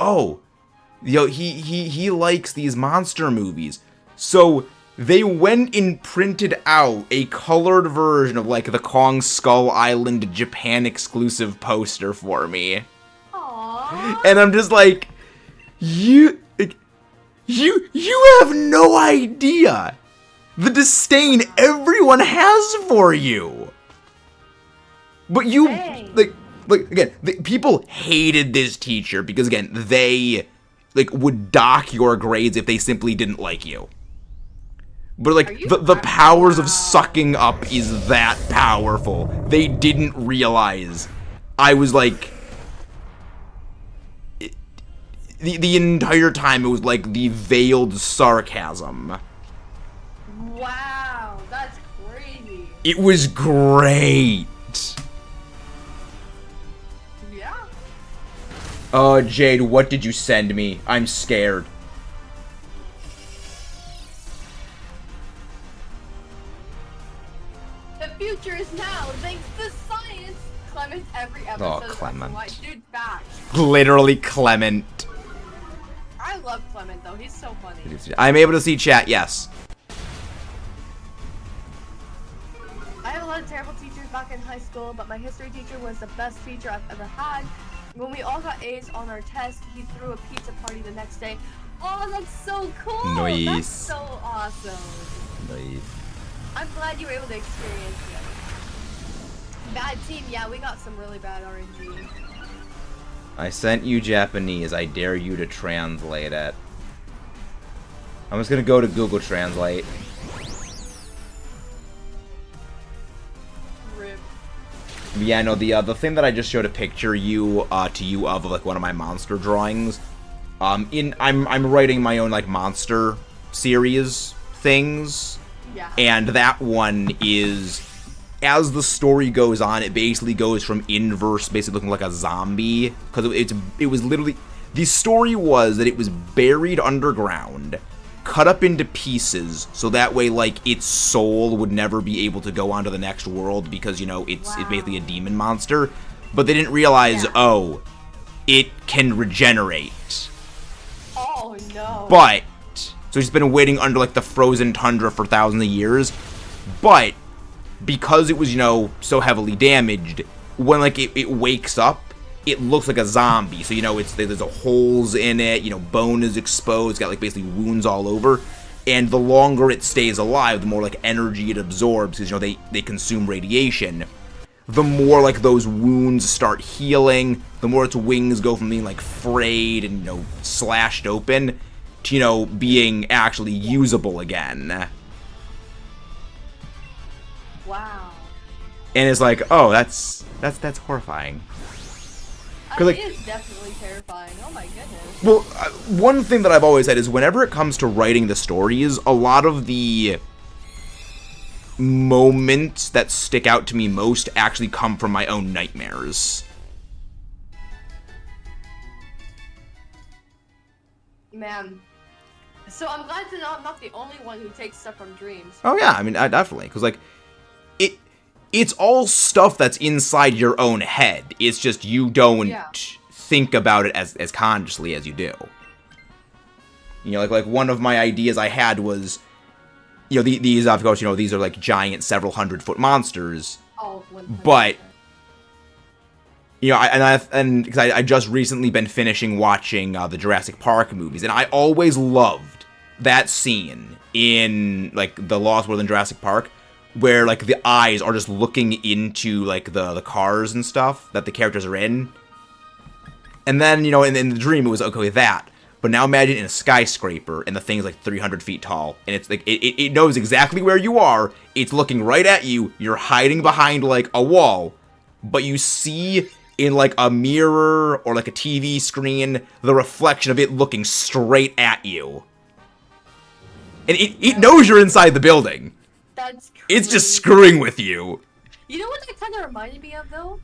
he likes these monster movies. So they went and printed out a colored version of, like, the Kong Skull Island Japan exclusive poster for me. Aww. And I'm just like, you have no idea the disdain everyone has for you. But you, like again, people hated this teacher because, again, they, like, would dock your grades if they simply didn't like you. But, like, the powers of sucking up is that powerful. They didn't realize I was, like, the entire time it was, like, the veiled sarcasm. Wow, that's crazy. It was great. Yeah. Jade, what did you send me? I'm scared. The future is now, thanks to science. Clement every episode. Oh, Clement. Dude, fact. Literally Clement. I love Clement though. He's so funny. I'm able to see chat, yes. I have a lot of terrible teachers back in high school, but my history teacher was the best teacher I've ever had. When we all got A's on our test, he threw a pizza party the next day. Oh, that's so cool. Nice. That's so awesome. Nice. I'm glad you were able to experience it. Bad team, yeah, we got some really bad RNG. I sent you Japanese. I dare you to translate it. I'm just gonna go to Google Translate. Rip. Yeah, no, the thing that I just showed a picture to you of like one of my monster drawings. I'm writing my own like monster series things. Yeah. And that one is, as the story goes on, it basically goes from inverse, basically looking like a zombie, because it was literally, the story was that it was buried underground, cut up into pieces, so that way, like, its soul would never be able to go on to the next world, because, it's basically a demon monster, but they didn't realize, it can regenerate. Oh, no. But, so he's been waiting under, like, the frozen tundra for thousands of years, but because it was, so heavily damaged, when, like, it wakes up, it looks like a zombie. So, there's holes in it, bone is exposed, got, like, basically wounds all over. And the longer it stays alive, the more, like, energy it absorbs, because, they consume radiation. The more, like, those wounds start healing, the more its wings go from being, like, frayed and, slashed open to, being actually usable again. Wow. And it's like, oh, that's horrifying. It is definitely terrifying. Oh my goodness. Well, one thing that I've always said is whenever it comes to writing the stories, a lot of the moments that stick out to me most actually come from my own nightmares. Man. So I'm glad to know I'm not the only one who takes stuff from dreams. Oh yeah, I mean, definitely, because like, it's all stuff that's inside your own head. It's just you don't think about it as consciously as you do. You know, like one of my ideas I had was, you know, these, of course, you know, these are like giant several 100-foot monsters. Oh, 100%. But, you know, because I just recently been finishing watching the Jurassic Park movies, and I always loved that scene in, like, the Lost World in Jurassic Park, where, like, the eyes are just looking into, like, the cars and stuff that the characters are in. And then, you know, in the dream, it was, okay, that. But now imagine in a skyscraper, and the thing's, like, 300 feet tall. And it's, like, it knows exactly where you are. It's looking right at you. You're hiding behind, like, a wall. But you see in, like, a mirror or, like, a TV screen, the reflection of it looking straight at you. And it knows you're inside the building. That's crazy. It's just screwing with you. You know what that kind of reminded me of, though?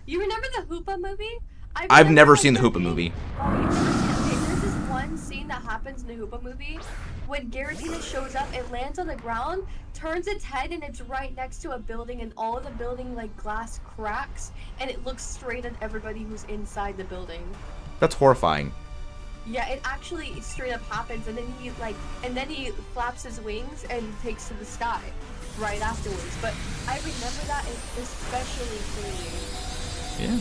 You remember the Hoopa movie? I've never seen the Hoopa movie. Oh, you've never seen it? Okay, there's this one scene that happens in the Hoopa movie. When Giratina shows up, it lands on the ground, turns its head, and it's right next to a building, and all of the building, like, glass cracks, and it looks straight at everybody who's inside the building. That's horrifying. Yeah, it actually straight up happens, and then he flaps his wings and takes to the sky right afterwards. But I remember that especially clearly. Yeah.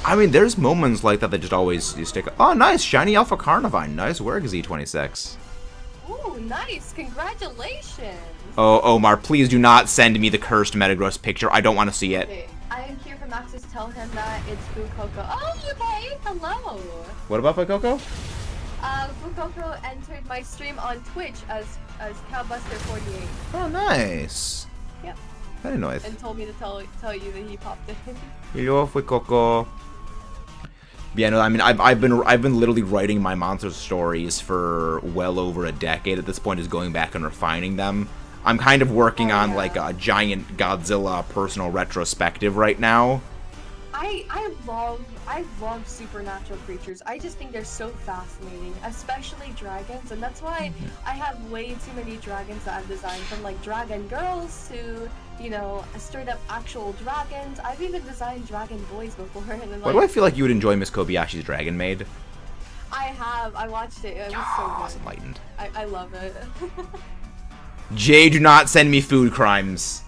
I mean, there's moments like that that just always you stick. Oh, nice, shiny Alpha Carnivine. Nice work, Z26. Ooh, nice! Congratulations! Oh, Omar, please do not send me the cursed Metagross picture. I don't want to see it. Okay, I am here for Maxis. Tell him that it's Fukoko. Oh, okay. Hello. What about Coco? Fukoko entered my stream on Twitch as Cowbuster48. Oh, nice. Yep. I didn't know it. And told me to tell you that he popped in. Hello, Coco. Yeah, no, I mean, I've been literally writing my monster stories for well over a decade at this point, is going back and refining them. I'm kind of working on like a giant Godzilla personal retrospective right now. I love supernatural creatures. I just think they're so fascinating, especially dragons, and that's why I have way too many dragons that I've designed, from like dragon girls to, you know, straight up actual dragons. I've even designed dragon boys before. And then, Why do I feel like you would enjoy Miss Kobayashi's Dragon Maid? I watched it. It was so good. It's enlightened. I love it. Jay, do not send me food crimes.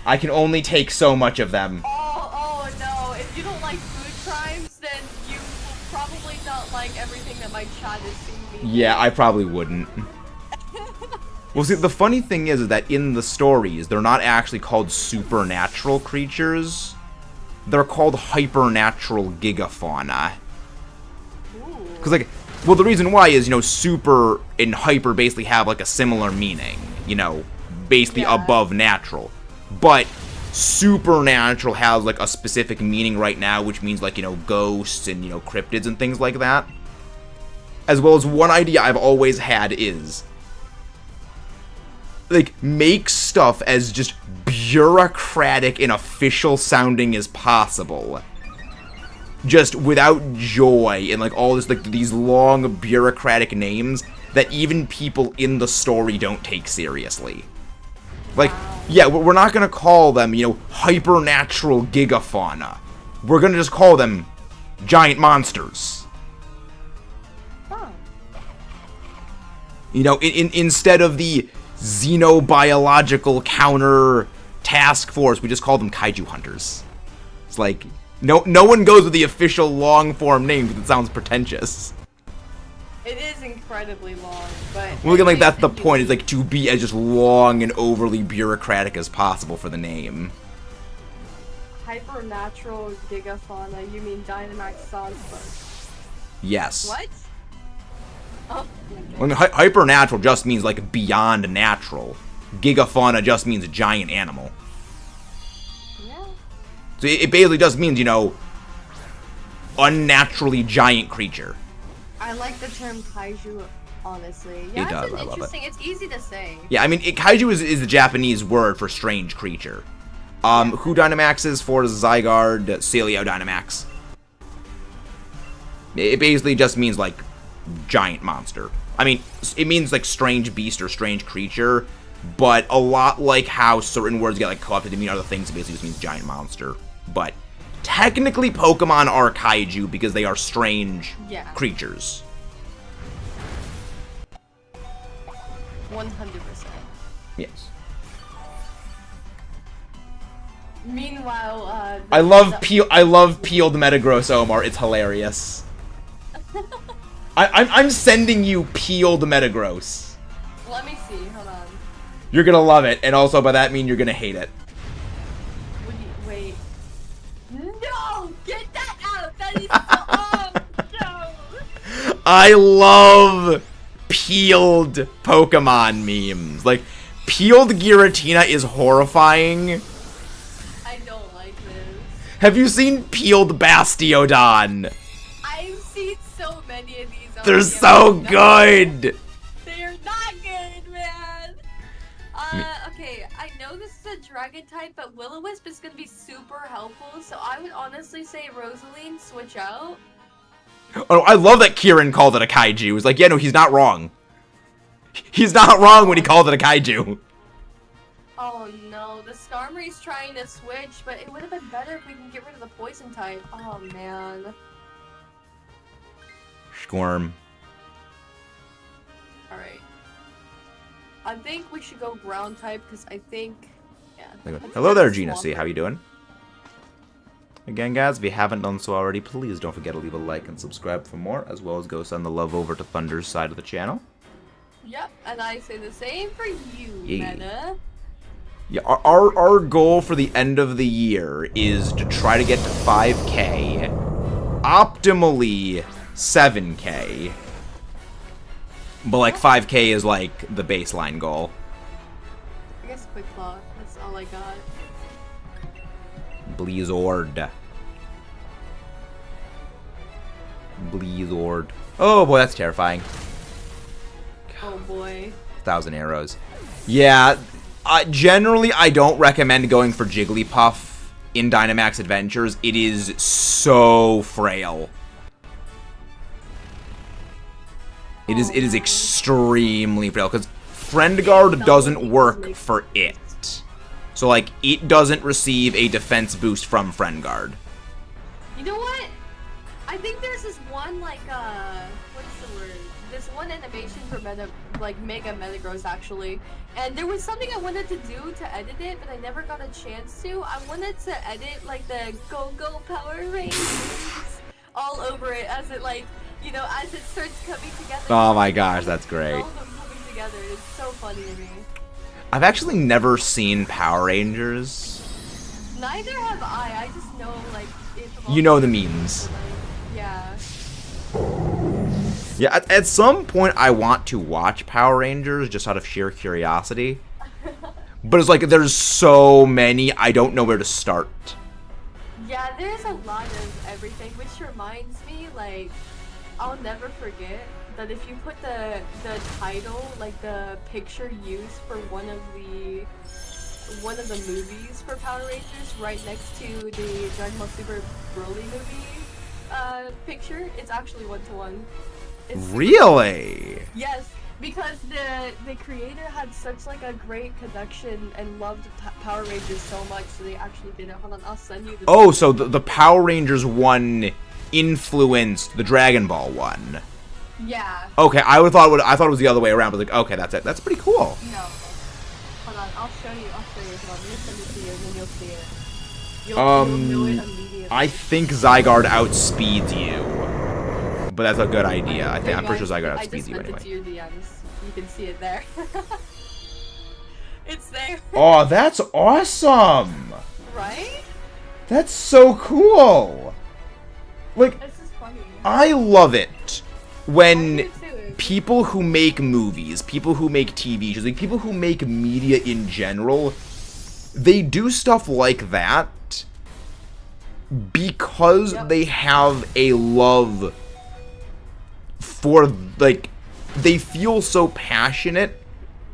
I can only take so much of them. Oh no, if you don't like food crimes, then you will probably not like everything that my chat is seeing me. Yeah, I probably wouldn't. Well, see, the funny thing is that in the stories, they're not actually called supernatural creatures. They're called hypernatural gigafauna. Because, like, well, the reason why is, you know, super and hyper basically have, like, a similar meaning. You know, basically above natural. But supernatural has, like, a specific meaning right now, which means, like, you know, ghosts and, you know, cryptids and things like that. As well as one idea I've always had is, like, make stuff as just bureaucratic and official sounding as possible. Just without joy and, like, all this, like, these long bureaucratic names that even people in the story don't take seriously. Like, yeah, we're not gonna call them, you know, hypernatural gigafauna. We're gonna just call them giant monsters. You know, instead of the xenobiological counter task force, we just call them kaiju hunters. It's like, no one goes with the official long form name because it sounds pretentious. It is incredibly long, but well, again, like, that's the point, is like to be as just long and overly bureaucratic as possible for the name. Hypernatural gigafauna, you mean Dynamax Sonspark? Yes. What? Oh, okay. I mean, hypernatural just means, like, beyond natural. Gigafauna just means a giant animal. Yeah. So it basically just means, you know, unnaturally giant creature. I like the term kaiju, honestly. Yeah, It does, it's I love interesting. It's easy to say. Yeah, I mean, kaiju is the Japanese word for strange creature. Who Dynamaxes for ZYGARDE, Celio Dynamax. It basically just means, like, giant monster. I mean, it means, like, strange beast or strange creature, but a lot like how certain words get, like, co-opted to mean other things, it basically just means giant monster. But technically Pokemon are kaiju because they are strange creatures. 100%. Yes. Meanwhile, I love peeled Metagross, Omar. It's hilarious. I'm sending you peeled Metagross. Let me see. Hold on. You're gonna love it, and also by that mean you're gonna hate it. Wait. No! Get that out! That is so no! I love peeled Pokemon memes. Like, peeled Giratina is horrifying. I don't like this. Have you seen peeled Bastiodon? I've seen so many of these. They're so good! They're not good, man! Okay, I know this is a dragon type, but Will-O-Wisp is gonna be super helpful, so I would honestly say Rosaline, switch out. Oh, I love that Kieran called it a kaiju. He was like, yeah, no, he's not wrong. He's not wrong when he called it a kaiju. Oh no, the Skarmory's trying to switch, but it would have been better if we can get rid of the poison type. Oh man. Squirm. Alright. I think we should go ground type, because I think... Yeah. Hello there, Gina C. How you doing? Again, guys, if you haven't done so already, please don't forget to leave a like and subscribe for more, as well as go send the love over to Thunder's side of the channel. Yep, and I say the same for you, Yeah. Meta. Yeah, our goal for the end of the year is to try to get to 5K, optimally 7K, but like 5K is like the baseline goal. I guess Quick Claw, that's all I got. Blizzard. Blizzard. Oh boy, that's terrifying. Oh boy. 1,000 arrows. Yeah, generally I don't recommend going for Jigglypuff in Dynamax Adventures. It is so frail. It is extremely frail because Friend Guard doesn't work for it. So like it doesn't receive a defense boost from Friend Guard. You know what? I think there's this one like what's the word? This one animation for Mega Metagross actually. And there was something I wanted to do to edit it, but I never got a chance to. I wanted to edit like the Go Power Rangers all over it as it like, you know, as it starts coming together. Oh my gosh, that's great. All of them coming together. It's so funny to me. I've actually never seen Power Rangers. Neither have I. I just know like You know the memes. Yeah. Yeah, at some point I want to watch Power Rangers just out of sheer curiosity. But it's like there's so many, I don't know where to start. Yeah, there's a lot of everything, which reminds me, like, I'll never forget that if you put the title, like the picture used for one of the movies for Power Rangers right next to the Dragon Ball Super Broly movie picture, it's actually 1-to-1. Really? Yes, because the creator had such like a great connection and loved Power Rangers so much, so they actually did it. Hold on, I'll send you the Oh, so the Power Rangers one influenced the Dragon Ball one. Yeah. Okay, I thought it was the other way around, but like, okay, that's it. That's pretty cool. No. Hold on, I'll show you. Hold on, let me send it to you, and then you'll see it. You'll know it immediately. I think ZYGARDE outspeeds you. But that's a good idea. I'm pretty sure ZYGARDE outspeeds you anyway. I just sent it to your DMs. You can see it there. It's there. Oh, that's awesome! Right? That's so cool! Like, This is funny. I love it when I do too. people who make movies, people who make TV shows, like people who make media in general, they do stuff like that because they have a love for, like, they feel so passionate,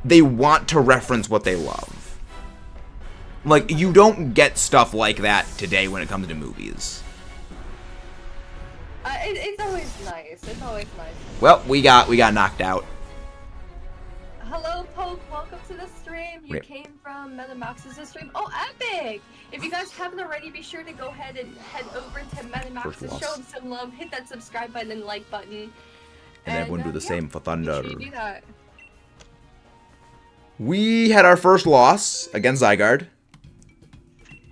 they want to reference what they love. Like, you don't get stuff like that today when it comes to movies. It's always nice. It's always nice. Well, we got knocked out. Hello, Poke. Welcome to the stream. You Rip. came from MetaMax's stream. Oh, epic! If you guys haven't already, be sure to go ahead and head over to MetaMax's, show him some love, hit that subscribe button and like button. And everyone do the same for Thunder. Make sure you do that. We had our first loss against ZYGARDE.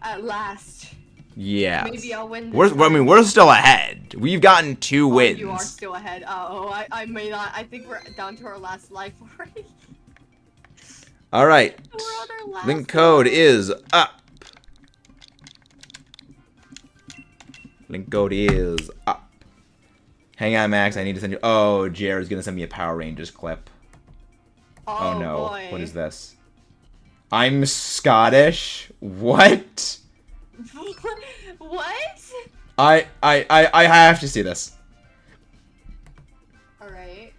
At last. Yeah. Maybe I'll win. We're still ahead. We've gotten 2 wins. You are still ahead. I may not. I think we're down to our last life already. All right. We're on our last Link code life. is up. Link code is up. Hang on, Max. I need to send you. Oh, Jared's gonna send me a Power Rangers clip. Oh no. Boy. What is this? I'm Scottish. What? What? I have to see this. Alright.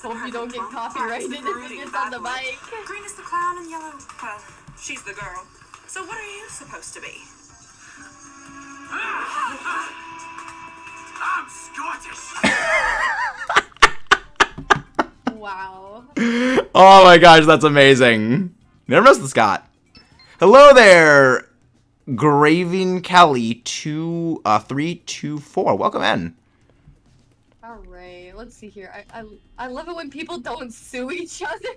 Hope you don't get copyrighted if it gets on the mic. Green is the clown and yellow, she's the girl. So what are you supposed to be? I'm Scottish. Wow. Oh my gosh, that's amazing. Never missed the Scott. Hello there, Graving Kelly 2324. Welcome in. Alright, let's see here. I love it when people don't sue each other.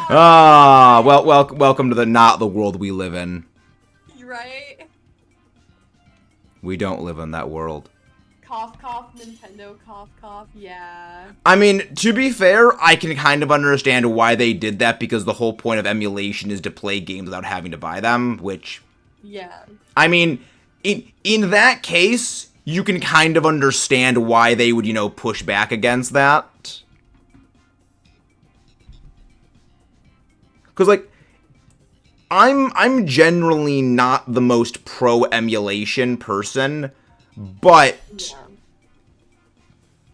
Ah, well, welcome to the not the world we live in. Right? We don't live in that world. Cough, cough, Nintendo, cough, cough, yeah. I mean, to be fair, I can kind of understand why they did that, because the whole point of emulation is to play games without having to buy them, which... Yeah. I mean, in that case, you can kind of understand why they would, you know, push back against that. Because, like, I'm generally not the most pro-emulation person, but... Yeah.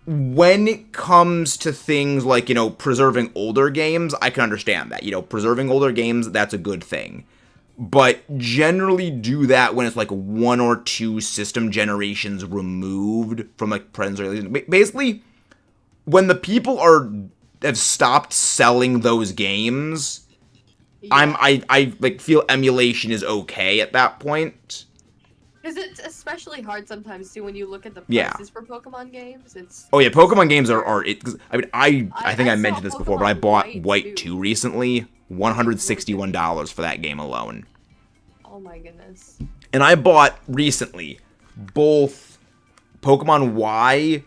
When it comes to things like, you know, preserving older games, I can understand that. You know, preserving older games, that's a good thing. But generally do that when it's like 1 or 2 system generations removed from like present releases. Basically, when the people have stopped selling those games, Yeah. I like feel emulation is okay at that point. Because it's especially hard sometimes too when you look at the Yeah. prices for Pokemon games. It's Oh yeah, Pokemon games are cause, I mean I think I I saw mentioned this before, but I Pokemon bought White White too. 2 recently, $161 for that game alone. oh my goodness. And I bought recently both Pokemon Y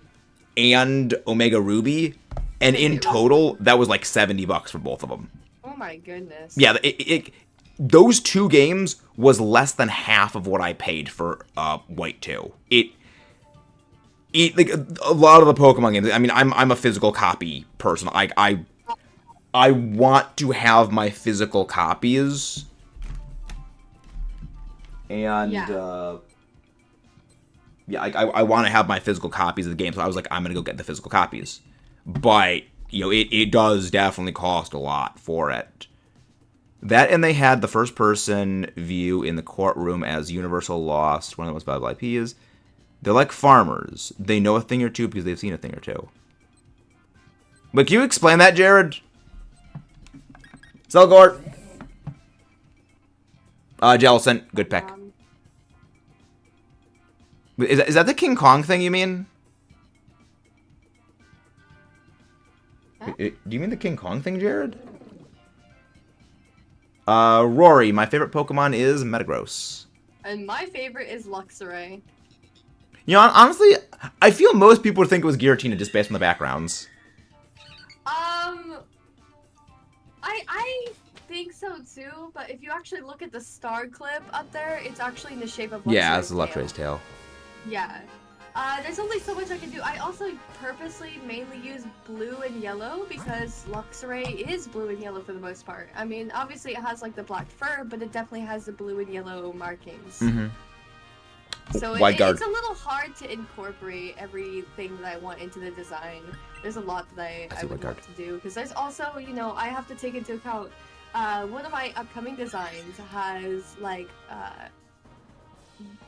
and Omega Ruby, and in total that was like $70 for both of them. Oh my goodness. Yeah, those 2 games was less than half of what I paid for White 2. It like a lot of the Pokemon games. I mean, I'm a physical copy person. I want to have my physical copies, and Yeah. I want to have my physical copies of the game. So I was like, I'm gonna go get the physical copies. But you know, it does definitely cost a lot for it. That, and they had the first-person view in the courtroom as Universal Lost, one of the most valuable IPs. They're like farmers. They know a thing or two because they've seen a thing or two. But can you explain that, Jared? Zelgard. Jellison. Good pick. Is that the King Kong thing you mean? Huh? Do you mean the King Kong thing, Jared? Rory, my favorite Pokemon is Metagross. And my favorite is Luxray. You know, honestly, I feel most people would think it was Giratina just based on the backgrounds. I think so too, but if you actually look at the star clip up there, it's actually in the shape of Luxray's Yeah, this is tail. Luxray's tail. Yeah. There's only so much I can do. I also purposely mainly use blue and yellow because Luxray is blue and yellow for the most part. I mean, obviously it has like the black fur, but it definitely has the blue and yellow markings. Mm-hmm. So it's a little hard to incorporate everything that I want into the design. There's a lot that I would want to do because there's also, you know, I have to take into account one of my upcoming designs has like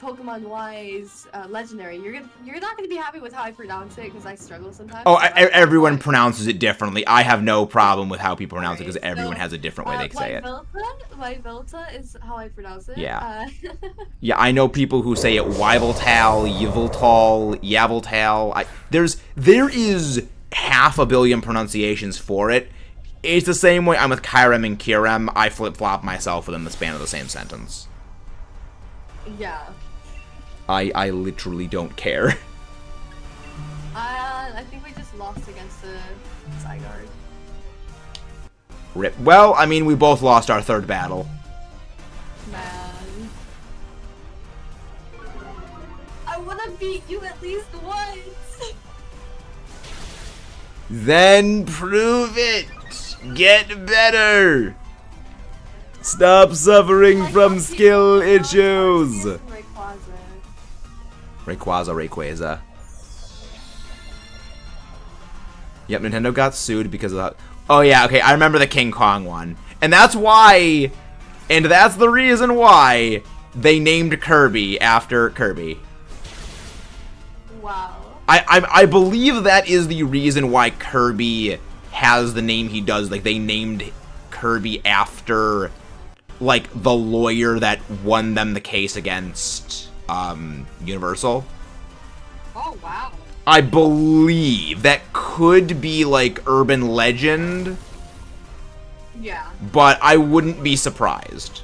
Pokemon-wise, legendary. You're not gonna be happy with how I pronounce it because I struggle sometimes. Oh, so everyone pronounces it differently. I have no problem with how people pronounce it because everyone has a different way they say it. Wyvelta is how I pronounce it. Yeah. Yeah, I know people who say it Wyveltal, Yveltal, Yaveltal. There is half a billion pronunciations for it. It's the same way I'm with Kyrem and Kirem. I flip-flop myself within the span of the same sentence. Yeah. I literally don't care. I think we just lost against the ZYGARDE. Rip. Well, I mean, we both lost our third battle. Man. I wanna beat you at least once! Then prove it! Get better! Stop suffering from skill issues! Rayquaza. Yep, Nintendo got sued because of that. Oh yeah, okay, I remember the King Kong one. And that's why, and that's the reason why they named Kirby after Kirby. Wow. I believe that is the reason why Kirby has the name he does. Like, they named Kirby after, like, the lawyer that won them the case against Universal. Oh, wow. I believe that could be, like, urban legend. Yeah. But I wouldn't be surprised.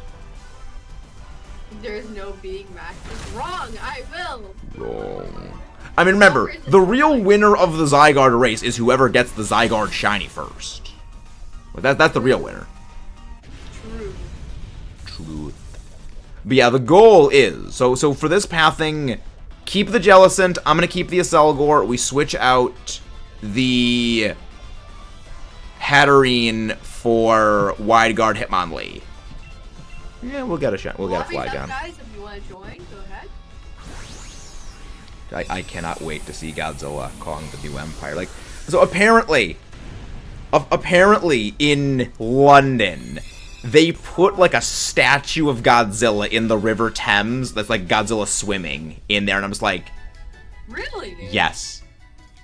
There's no being Max is wrong. I will. Wrong. I mean, remember, the real winner of the ZYGARDE race is whoever gets the ZYGARDE shiny first. That's the real winner. Truth. But yeah, the goal is, so for this pathing, keep the Jellicent, I'm gonna keep the Acelgor, we switch out the Hatterene for WideGuard Hitmonlee. Yeah, we'll get a shot, we'll get a Flygon. Guys, if you want to join, go ahead. I cannot wait to see Godzilla Kong the New Empire. Like, so apparently in London, they put like a statue of Godzilla in the River Thames that's like Godzilla swimming in there, and I'm just like, really? Yes.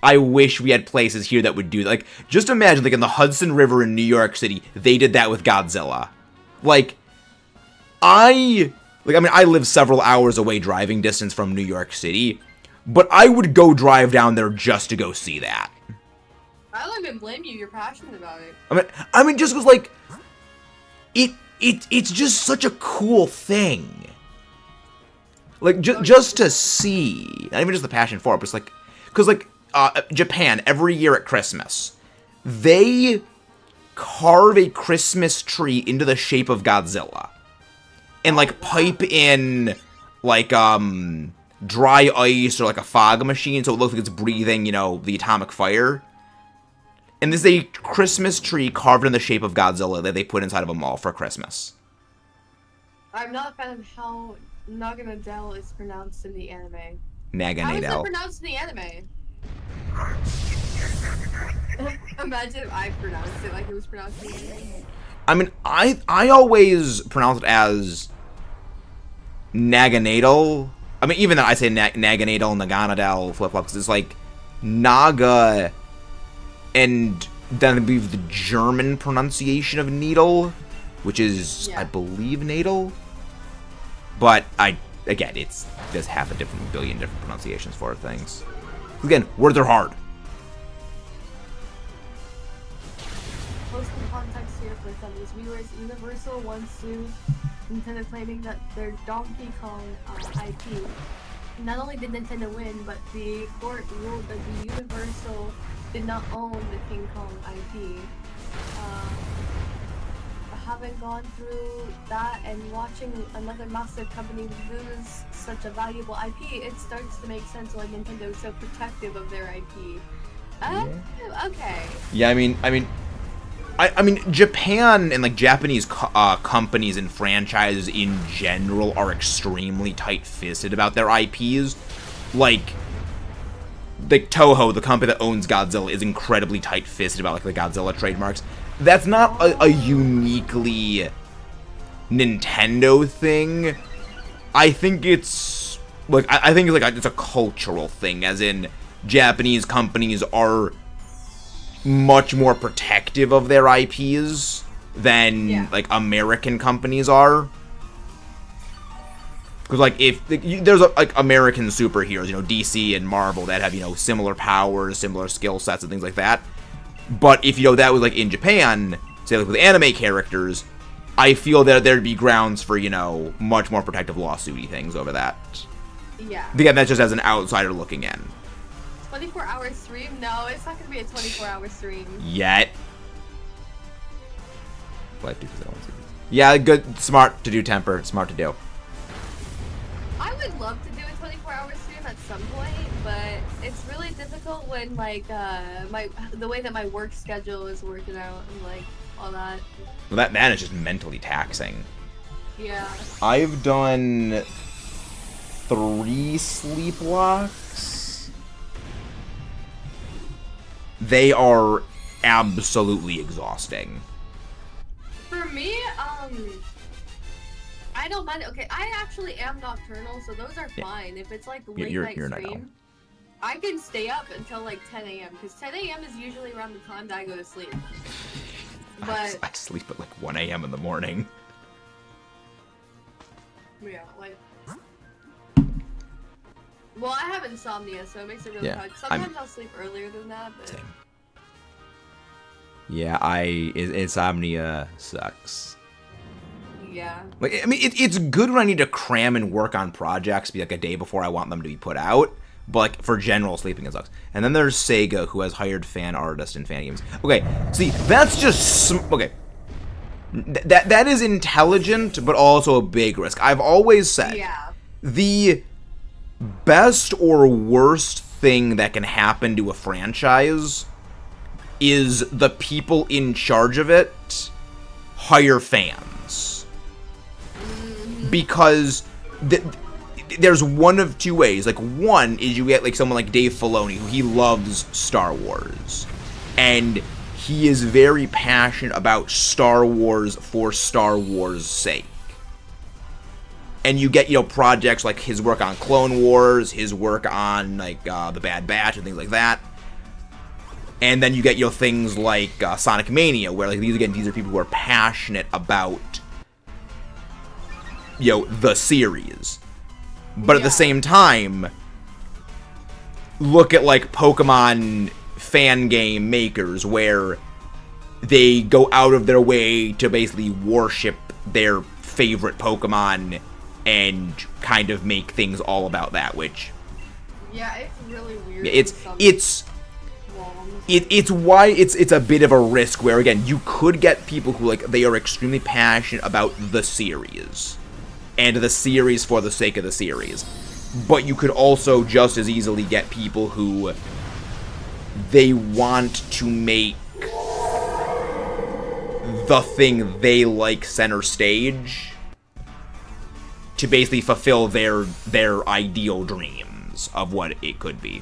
I wish we had places here that would do that. Like, just imagine, like, in the Hudson River in New York City, they did that with Godzilla. Like, I live several hours away driving distance from New York City, but I would go drive down there just to go see that. I don't even blame you. You're passionate about it. I mean, just because, like, it's just such a cool thing. Like, just to see, not even just the passion for it, but it's like, because, like, Japan, every year at Christmas, they carve a Christmas tree into the shape of Godzilla. And, like, pipe in, like, dry ice or, like, a fog machine so it looks like it's breathing, you know, the atomic fire. And this is a Christmas tree carved in the shape of Godzilla that they put inside of a mall for Christmas. I'm not a fan of how Naganadel is pronounced in the anime. Naganadel. How is it pronounced in the anime? Imagine if I pronounced it like it was pronounced in the anime. I mean, I always pronounce it as Naganadel. I mean, even though I say Naganadel, Naganadel, flip-flop, because it's like Naga, and then I believe the German pronunciation of needle, which is, yeah, I believe, nadal. But again, there's half a billion different pronunciations for things. Again, words are hard. Posting context here for some of these viewers. Universal once sued Nintendo claiming that their Donkey Kong IP. Not only did Nintendo win, but the court ruled that the Universal did not own the King Kong IP. Having gone through that and watching another massive company lose such a valuable IP, it starts to make sense why Nintendo is so protective of their IP. Okay. Yeah, I mean, Japan and like Japanese companies and franchises in general are extremely tight-fisted about their IPs. Like Toho, the company that owns Godzilla, is incredibly tight-fisted about like the Godzilla trademarks. That's not a uniquely Nintendo thing. I think it's like I think it's a cultural thing, as in Japanese companies are much more protective of their IPs than like American companies are. Because like if there's like American superheroes, you know, DC and Marvel that have, you know, similar powers, similar skill sets and things like that. But if, you know, that was like in Japan, say like with anime characters, I feel that there'd be grounds for, you know, much more protective lawsuity things over that. Yeah. Again, that's just as an outsider looking in. 24-hour stream? No, it's not gonna be a 24-hour stream. Yet. Yeah, good, smart to do, Temper. Smart to do. I would love to do a 24-hour stream at some point, but it's really difficult when like the way that my work schedule is working out and like all that. Well, that is just mentally taxing. Yeah. I've done 3 sleep blocks. They are absolutely exhausting. For me, I don't mind. Okay, I actually am nocturnal, so those are fine. If it's like late night stream, I can stay up until like 10 a.m. because 10 a.m. is usually around the time that I go to sleep. But I sleep at like 1 a.m. in the morning. Yeah, like. Well, I have insomnia, so it makes it really hard. Sometimes I'll sleep earlier than that, but. Same. Yeah, insomnia sucks. Yeah. Like, I mean, it's good when I need to cram and work on projects, be like a day before I want them to be put out. But like for general sleeping, it sucks. And then there's Sega, who has hired fan artists and fan games. Okay, see, that's just okay. That is intelligent, but also a big risk. I've always said the best or worst thing that can happen to a franchise is the people in charge of it hire fans. Because there's one of two ways. Like, one is you get like someone like Dave Filoni, who he loves Star Wars, and he is very passionate about Star Wars for Star Wars' sake. And you get, you know, projects like his work on Clone Wars, his work on like The Bad Batch and things like that. And then you get, you know, things like Sonic Mania, where like these are people who are passionate about, you know, the series. But at the same time, look at like Pokemon fan game makers, where they go out of their way to basically worship their favorite Pokemon and kind of make things all about that, which it's really weird. It's why it's a bit of a risk, where again you could get people who like they are extremely passionate about the series and the series for the sake of the series, but you could also just as easily get people who they want to make the thing they like center stage to basically fulfill their ideal dreams of what it could be.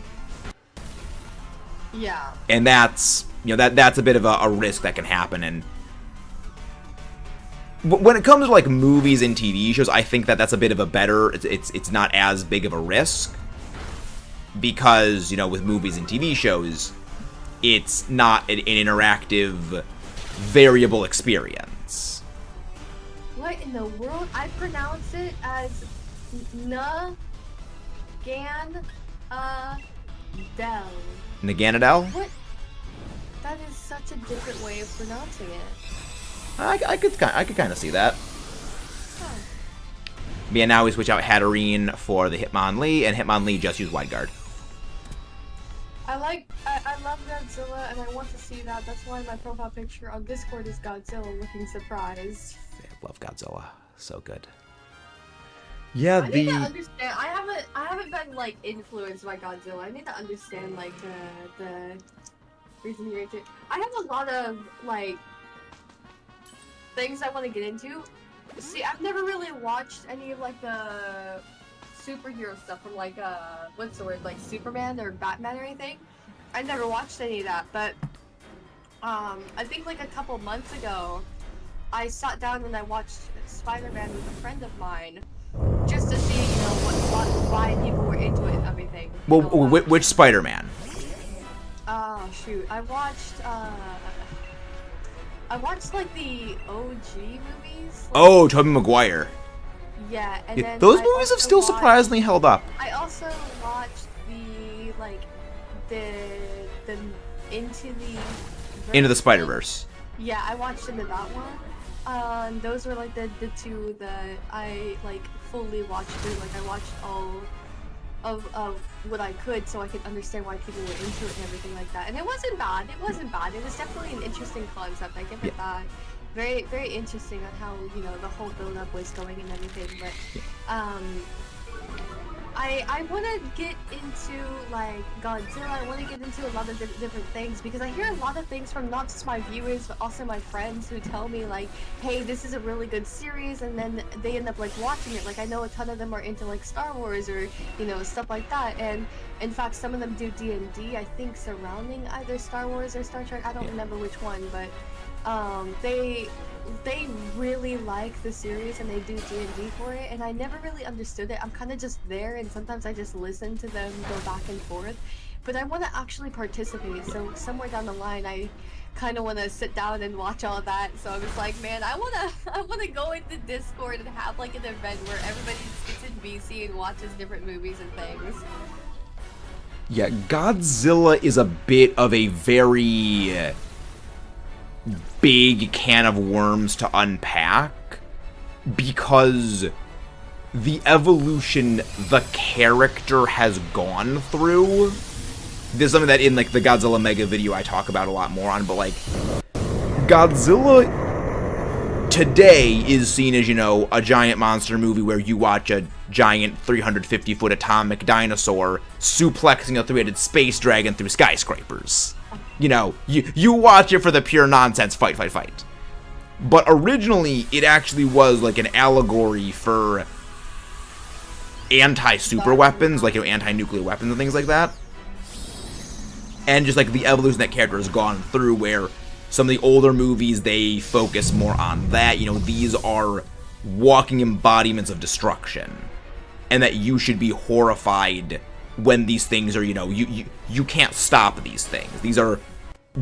Yeah. And that's, you know, that's a bit of a risk that can happen. And when it comes to like movies and TV shows, I think that's a bit of a better, it's not as big of a risk, because, you know, with movies and TV shows, it's not an interactive, variable experience. What in the world? I pronounce it as Naganadel. Naganadel? What? That is such a different way of pronouncing it. I could kind of see that. Huh. Yeah, now we switch out Hatterene for the Hitmonlee, and Hitmonlee just use ZYGARDE. I love Godzilla, and I want to see that. That's why my profile picture on Discord is Godzilla looking surprised. Yeah, love Godzilla. So good. Yeah, I need to understand. I haven't been like influenced by Godzilla. I need to understand like the reason you're into it. I have a lot of like things I want to get into. See, I've never really watched any of like the superhero stuff from like what's the word, like Superman or Batman or anything. I never watched any of that, but I think like a couple months ago I sat down and I watched Spider-Man with a friend of mine, just to see, you know, why people were into it and everything. Well, You know, which Spider-Man? oh shoot, I watched like the OG movies. Like, Oh, Tobey Maguire. yeah, and Yeah, then those I movies have also still watched- surprisingly held up. I also watched the like the Into the Spider-Verse. Yeah, I watched into that one. Those were like the two that I like fully watched through. Like I watched all of what I could so I could understand why people were into it and everything like that. And it wasn't bad. It wasn't bad. It was definitely an interesting concept. I give it that. Very, very interesting on how, you know, the whole build-up was going and everything. But I want to get into like Godzilla. I want to get into a lot of different things because I hear a lot of things from not just my viewers but also my friends who tell me like, hey, this is a really good series, and then they end up like watching it. Like I know a ton of them are into like Star Wars or, you know, stuff like that. And in fact, some of them do D&D, I think, surrounding either Star Wars or Star Trek. I don't remember which one, but they really like the series and they do D&D for it, and I never really understood it. I'm kind of just there, and sometimes I just listen to them go back and forth, but I want to actually participate. So somewhere down the line I kind of want to sit down and watch all that. So I'm just like, man, I want to go into Discord and have like an event where everybody sits in VC and watches different movies and things. Yeah, Godzilla is a bit of a very big can of worms to unpack because the evolution the character has gone through. This is something that in like the Godzilla Mega video I talk about a lot more on, but like Godzilla today is seen as, you know, a giant monster movie where you watch a giant 350-foot atomic dinosaur suplexing a three-headed space dragon through skyscrapers. You know, you watch it for the pure nonsense fight. But originally, it actually was like an allegory for anti-super weapons, like, you know, anti-nuclear weapons and things like that. And just like the evolution that character has gone through, where some of the older movies, they focus more on that. You know, these are walking embodiments of destruction. And that you should be horrified when these things are, you know, you can't stop these things. These are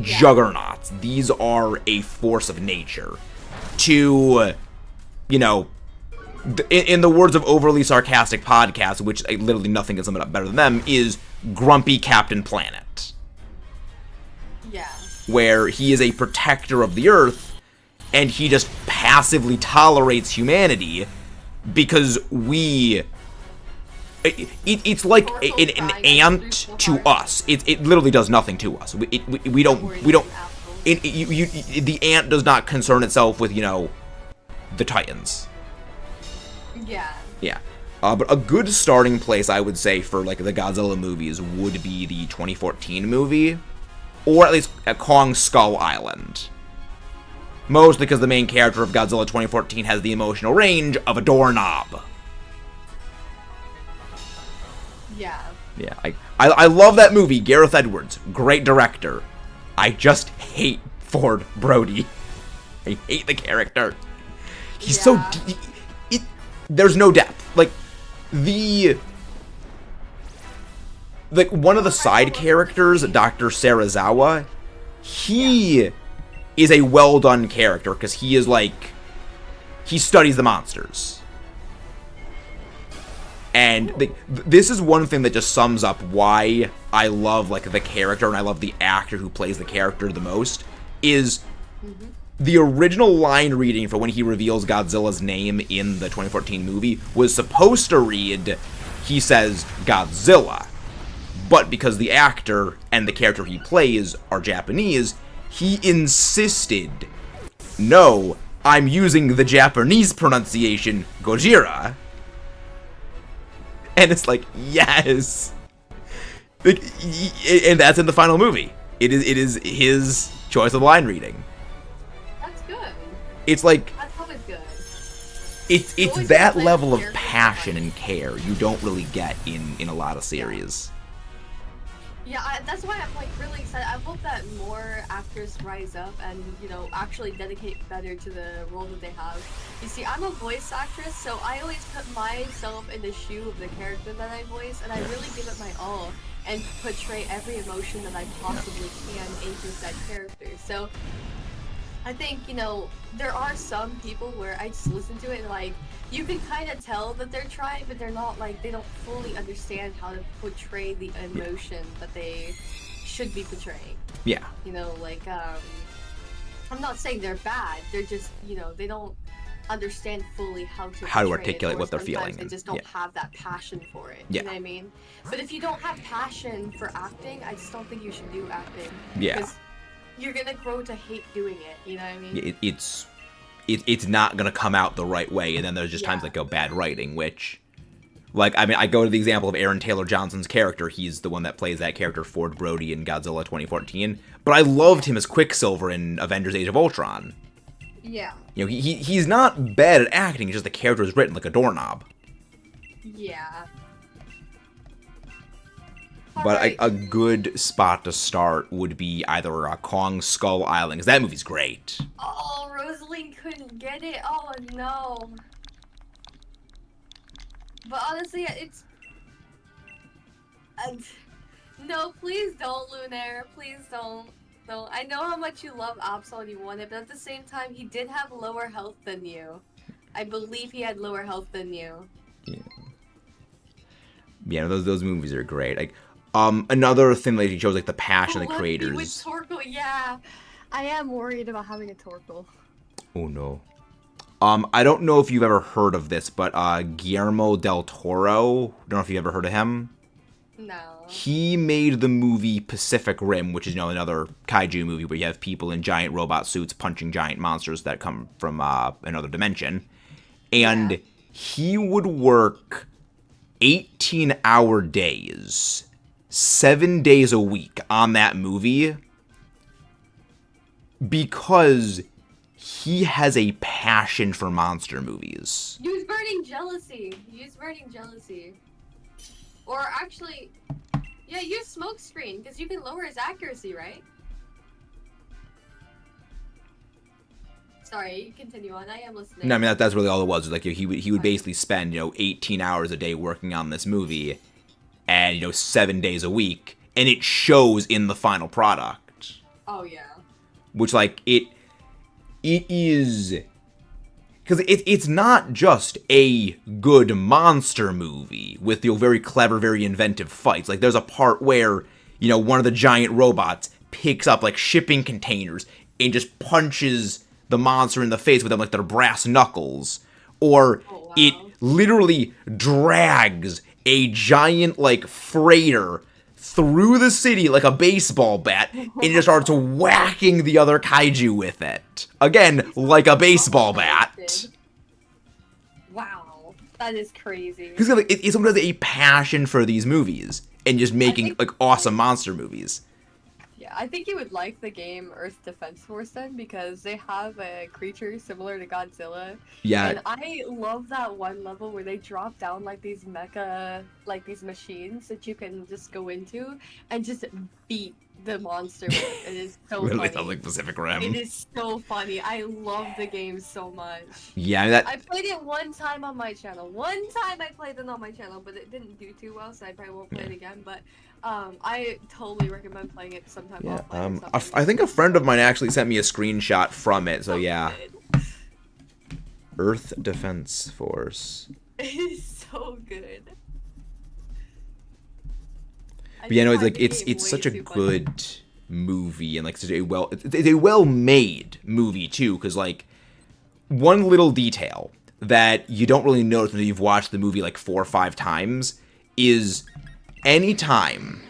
juggernauts. These are a force of nature. To, you know, in the words of overly sarcastic podcasts, which literally nothing can sum it up better than them, is Grumpy Captain Planet. Yeah. Where he is a protector of the Earth, and he just passively tolerates humanity because we... It's like an ant to us. It literally does nothing to us. We don't. The ant does not concern itself with, you know, the Titans. Yeah. Yeah. But a good starting place, I would say, for like the Godzilla movies would be the 2014 movie, or at least Kong Skull Island. Mostly because the main character of Godzilla 2014 has the emotional range of a doorknob. Yeah. Yeah, I love that movie. Gareth Edwards, great director. I just hate Ford Brody. I hate the character. He's so... there's no depth. Like, one of the side characters, Dr. Sarazawa, he is a well-done character, because he is, like... He studies the monsters. And this is one thing that just sums up why I love, like, the character, and I love the actor who plays the character the most, is the original line reading for when he reveals Godzilla's name in the 2014 movie was supposed to read, he says, Godzilla. But because the actor and the character he plays are Japanese, he insisted, no, I'm using the Japanese pronunciation, Gojira. And it's like, yes. Like, and that's in the final movie. It is his choice of line reading. That's good. It's like... That's always good. It's that level of passion and care you don't really get in a lot of series. Yeah, that's why I'm like really excited. I hope that more actors rise up and, you know, actually dedicate better to the role that they have. You see, I'm a voice actress, so I always put myself in the shoe of the character that I voice, and I really give it my all and portray every emotion that I possibly can into that character. So I think, you know, there are some people where I just listen to it and like, you can kind of tell that they're trying, but they're not like, they don't fully understand how to portray the emotion that they should be portraying. Yeah. You know, like, I'm not saying they're bad, they're just, you know, they don't understand fully how to articulate it, what they're feeling. They just don't have that passion for it. Yeah. You know what I mean? But if you don't have passion for acting, I just don't think you should do acting. Yeah. Because you're gonna grow to hate doing it, you know what I mean? It's not gonna come out the right way, and then there's just times that go bad writing, which, like, I mean, I go to the example of Aaron Taylor Johnson's character. He's the one that plays that character, Ford Brody, in Godzilla 2014. But I loved him as Quicksilver in Avengers: Age of Ultron. Yeah. You know, he's not bad at acting. It's just the character is written like a doorknob. Yeah. But a good spot to start would be either Kong Skull Island, because that movie's great. Oh, Rosaline couldn't get it. Oh no. But honestly, it's. No, please don't, Lunaire. Please don't. No, I know how much you love Absol and you want it, but at the same time, he did have lower health than you. I believe he had lower health than you. Yeah, those movies are great. Like, another thing that shows like the passion of the creators. With Torkoal, yeah. I am worried about having a Torkoal. Oh no. I don't know if you've ever heard of this, but Guillermo del Toro. Don't know if you've ever heard of him. No. He made the movie Pacific Rim, which is, you know, another kaiju movie where you have people in giant robot suits punching giant monsters that come from another dimension. And he would work 18-hour days, 7 days a week on that movie because he has a passion for monster movies. Use Burning Jealousy. Use Burning Jealousy. Or actually, yeah, use Smokescreen, because you can lower his accuracy, right? Sorry, you continue on. I am listening. No, I mean, that's really all it was. Like, he would basically spend, you know, 18 hours a day working on this movie and, you know, 7 days a week, and it shows in the final product. Oh, yeah. Which, like, it is... Because it's not just a good monster movie with, you know, very clever, very inventive fights. Like, there's a part where, you know, one of the giant robots picks up, like, shipping containers and just punches the monster in the face with them, like, their brass knuckles. Or it literally drags a giant, like, freighter through the city like a baseball bat and just starts whacking the other kaiju with it. Again, like a baseball bat. Wow, that is crazy. Because like, someone has a passion for these movies and just making like awesome monster movies. Yeah, I think you would like the game Earth Defense Force then, because they have a creature similar to Godzilla. Yeah. And I love that one level where they drop down like these mecha, like these machines that you can just go into and just beat the monster with. It is so Literally funny. sounds like Pacific Rim. It is so funny. I love the game so much. Yeah, I played it one time on my channel. One time I played it on my channel, but it didn't do too well, so I probably won't play it again. But I totally recommend playing it sometime. Yeah, I think a friend of mine actually sent me a screenshot from it, so yeah. Good. Earth Defense Force. It is so good. But yeah, no, it's like it's such a good movie and like such a it's a well-made movie too, because like one little detail that you don't really notice until you've watched the movie like 4 or 5 times is any time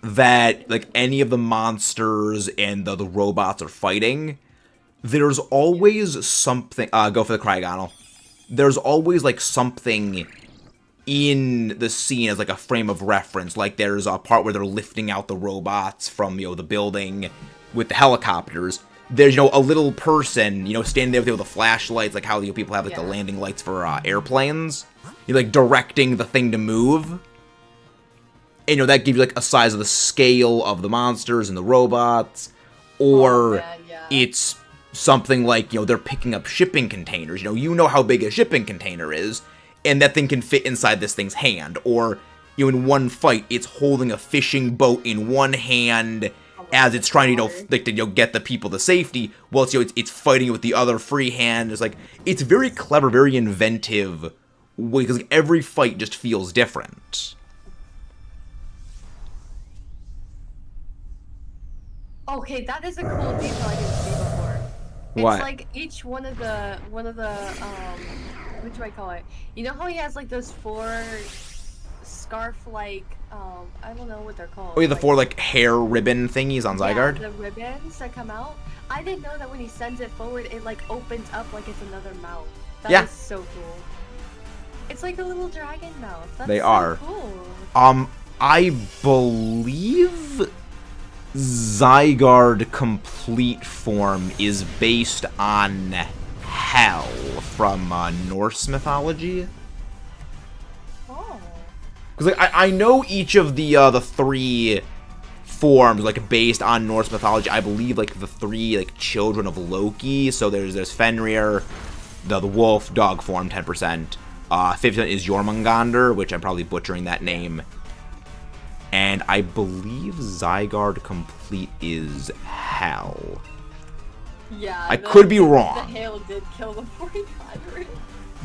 that like any of the monsters and the robots are fighting, there's always something. Go for the Cryogonal. There's always like something in the scene as like a frame of reference. Like there's a part where they're lifting out the robots from, you know, the building with the helicopters. There's, you know, a little person, you know, standing there with the flashlights, like how, you know, people have like the landing lights for airplanes. You're like directing the thing to move. And, that gives you, like, a size of the scale of the monsters and the robots. Or man, yeah. it's something like, they're picking up shipping containers. You know how big a shipping container is, and that thing can fit inside this thing's hand. Or, in one fight, it's holding a fishing boat in one hand as it's trying to, get the people to safety. Well, it's fighting it with the other free hand. It's like, it's very clever, very inventive, because like, every fight just feels different. Okay, that is a cool detail I didn't see before. What? It's like each one of the what do I call it? You know how he has like those 4 scarf-like, I don't know what they're called. Oh yeah, the 4 like hair ribbon thingies on ZYGARDE? Yeah, the ribbons that come out. I didn't know that when he sends it forward, it like opens up like it's another mouth. That is so cool. It's like a little dragon mouth. That's they so are. Cool. I believe ZYGARDE complete form is based on Hel from Norse mythology. Oh. Because like, I know each of the 3 forms like based on Norse mythology. I believe like the 3 like children of Loki. So there's Fenrir, the wolf dog form 10%. 50% is Jormungandr, which I'm probably butchering that name. And I believe ZYGARDE complete is Hel. Yeah. I could be wrong. The hail did kill the 45.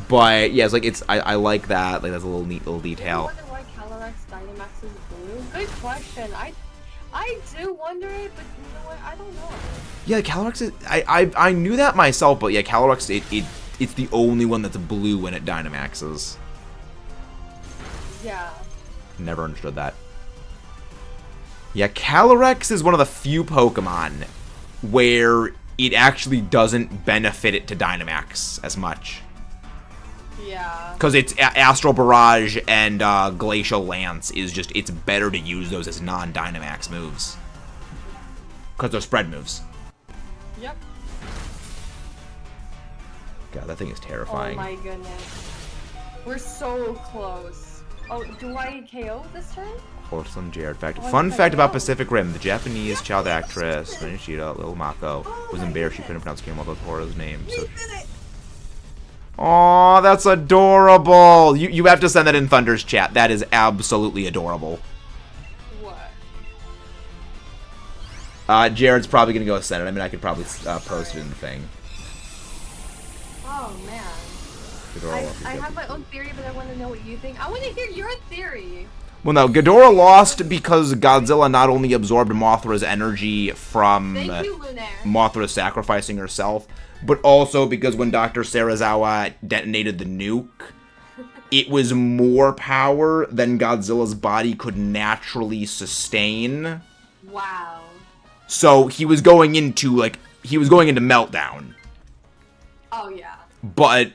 But yeah, I like that. Like that's a little neat little detail. I wonder why Calyrex Dynamax is blue. Good question. I do wonder it, but you know what? I don't know. Yeah, Calyrex is. I knew that myself, but yeah, Calyrex it's the only one that's blue when it Dynamaxes. Yeah. Never understood that. Yeah, Calyrex is one of the few Pokemon where it actually doesn't benefit it to Dynamax as much. Yeah. Because it's Astral Barrage and Glacial Lance is just, it's better to use those as non-Dynamax moves. Because they're spread moves. Yep. God, that thing is terrifying. Oh my goodness. We're so close. Oh, do I KO this turn? Wholesome Jared fact. Oh, Fun I fact about know. Pacific Rim: the Japanese child actress Nishida Lil Mako was embarrassed she couldn't pronounce Guillermo del Toro's name. So. Aw, that's adorable. You have to send that in Thunder's chat. That is absolutely adorable. What? Jared's probably gonna go send it. I mean, I could probably post it in the thing. Oh man. I have my own theory, but I want to know what you think. I want to hear your theory. Well, no, Ghidorah lost because Godzilla not only absorbed Mothra's energy from Thank you, Lunaire. Mothra sacrificing herself, but also because when Dr. Serizawa detonated the nuke, it was more power than Godzilla's body could naturally sustain. Wow. So he was going into meltdown. Oh yeah. But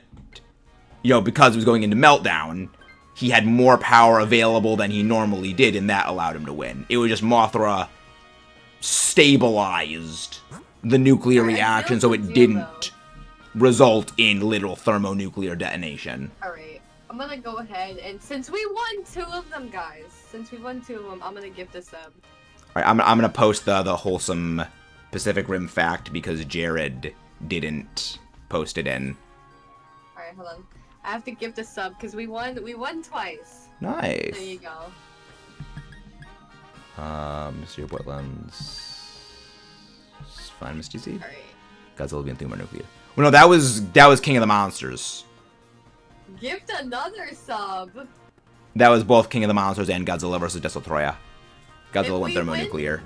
because he was going into meltdown, he had more power available than he normally did, and that allowed him to win. It was just Mothra stabilized the nuclear reaction so it didn't result in literal thermonuclear detonation. Alright, I'm gonna go ahead, and since we won 2 of them, guys, I'm gonna gift a sub. Alright, I'm gonna post the wholesome Pacific Rim fact because Jared didn't post it in. Alright, hold on. I have to gift a sub because we won twice. Nice. There you go. Mr. Wetlands. Fine, Misty Z. Alright. Godzilla being thermonuclear. Well, no, that was King of the Monsters. Gift another sub. That was both King of the Monsters and Godzilla vs. Desoltroya. Godzilla went thermonuclear.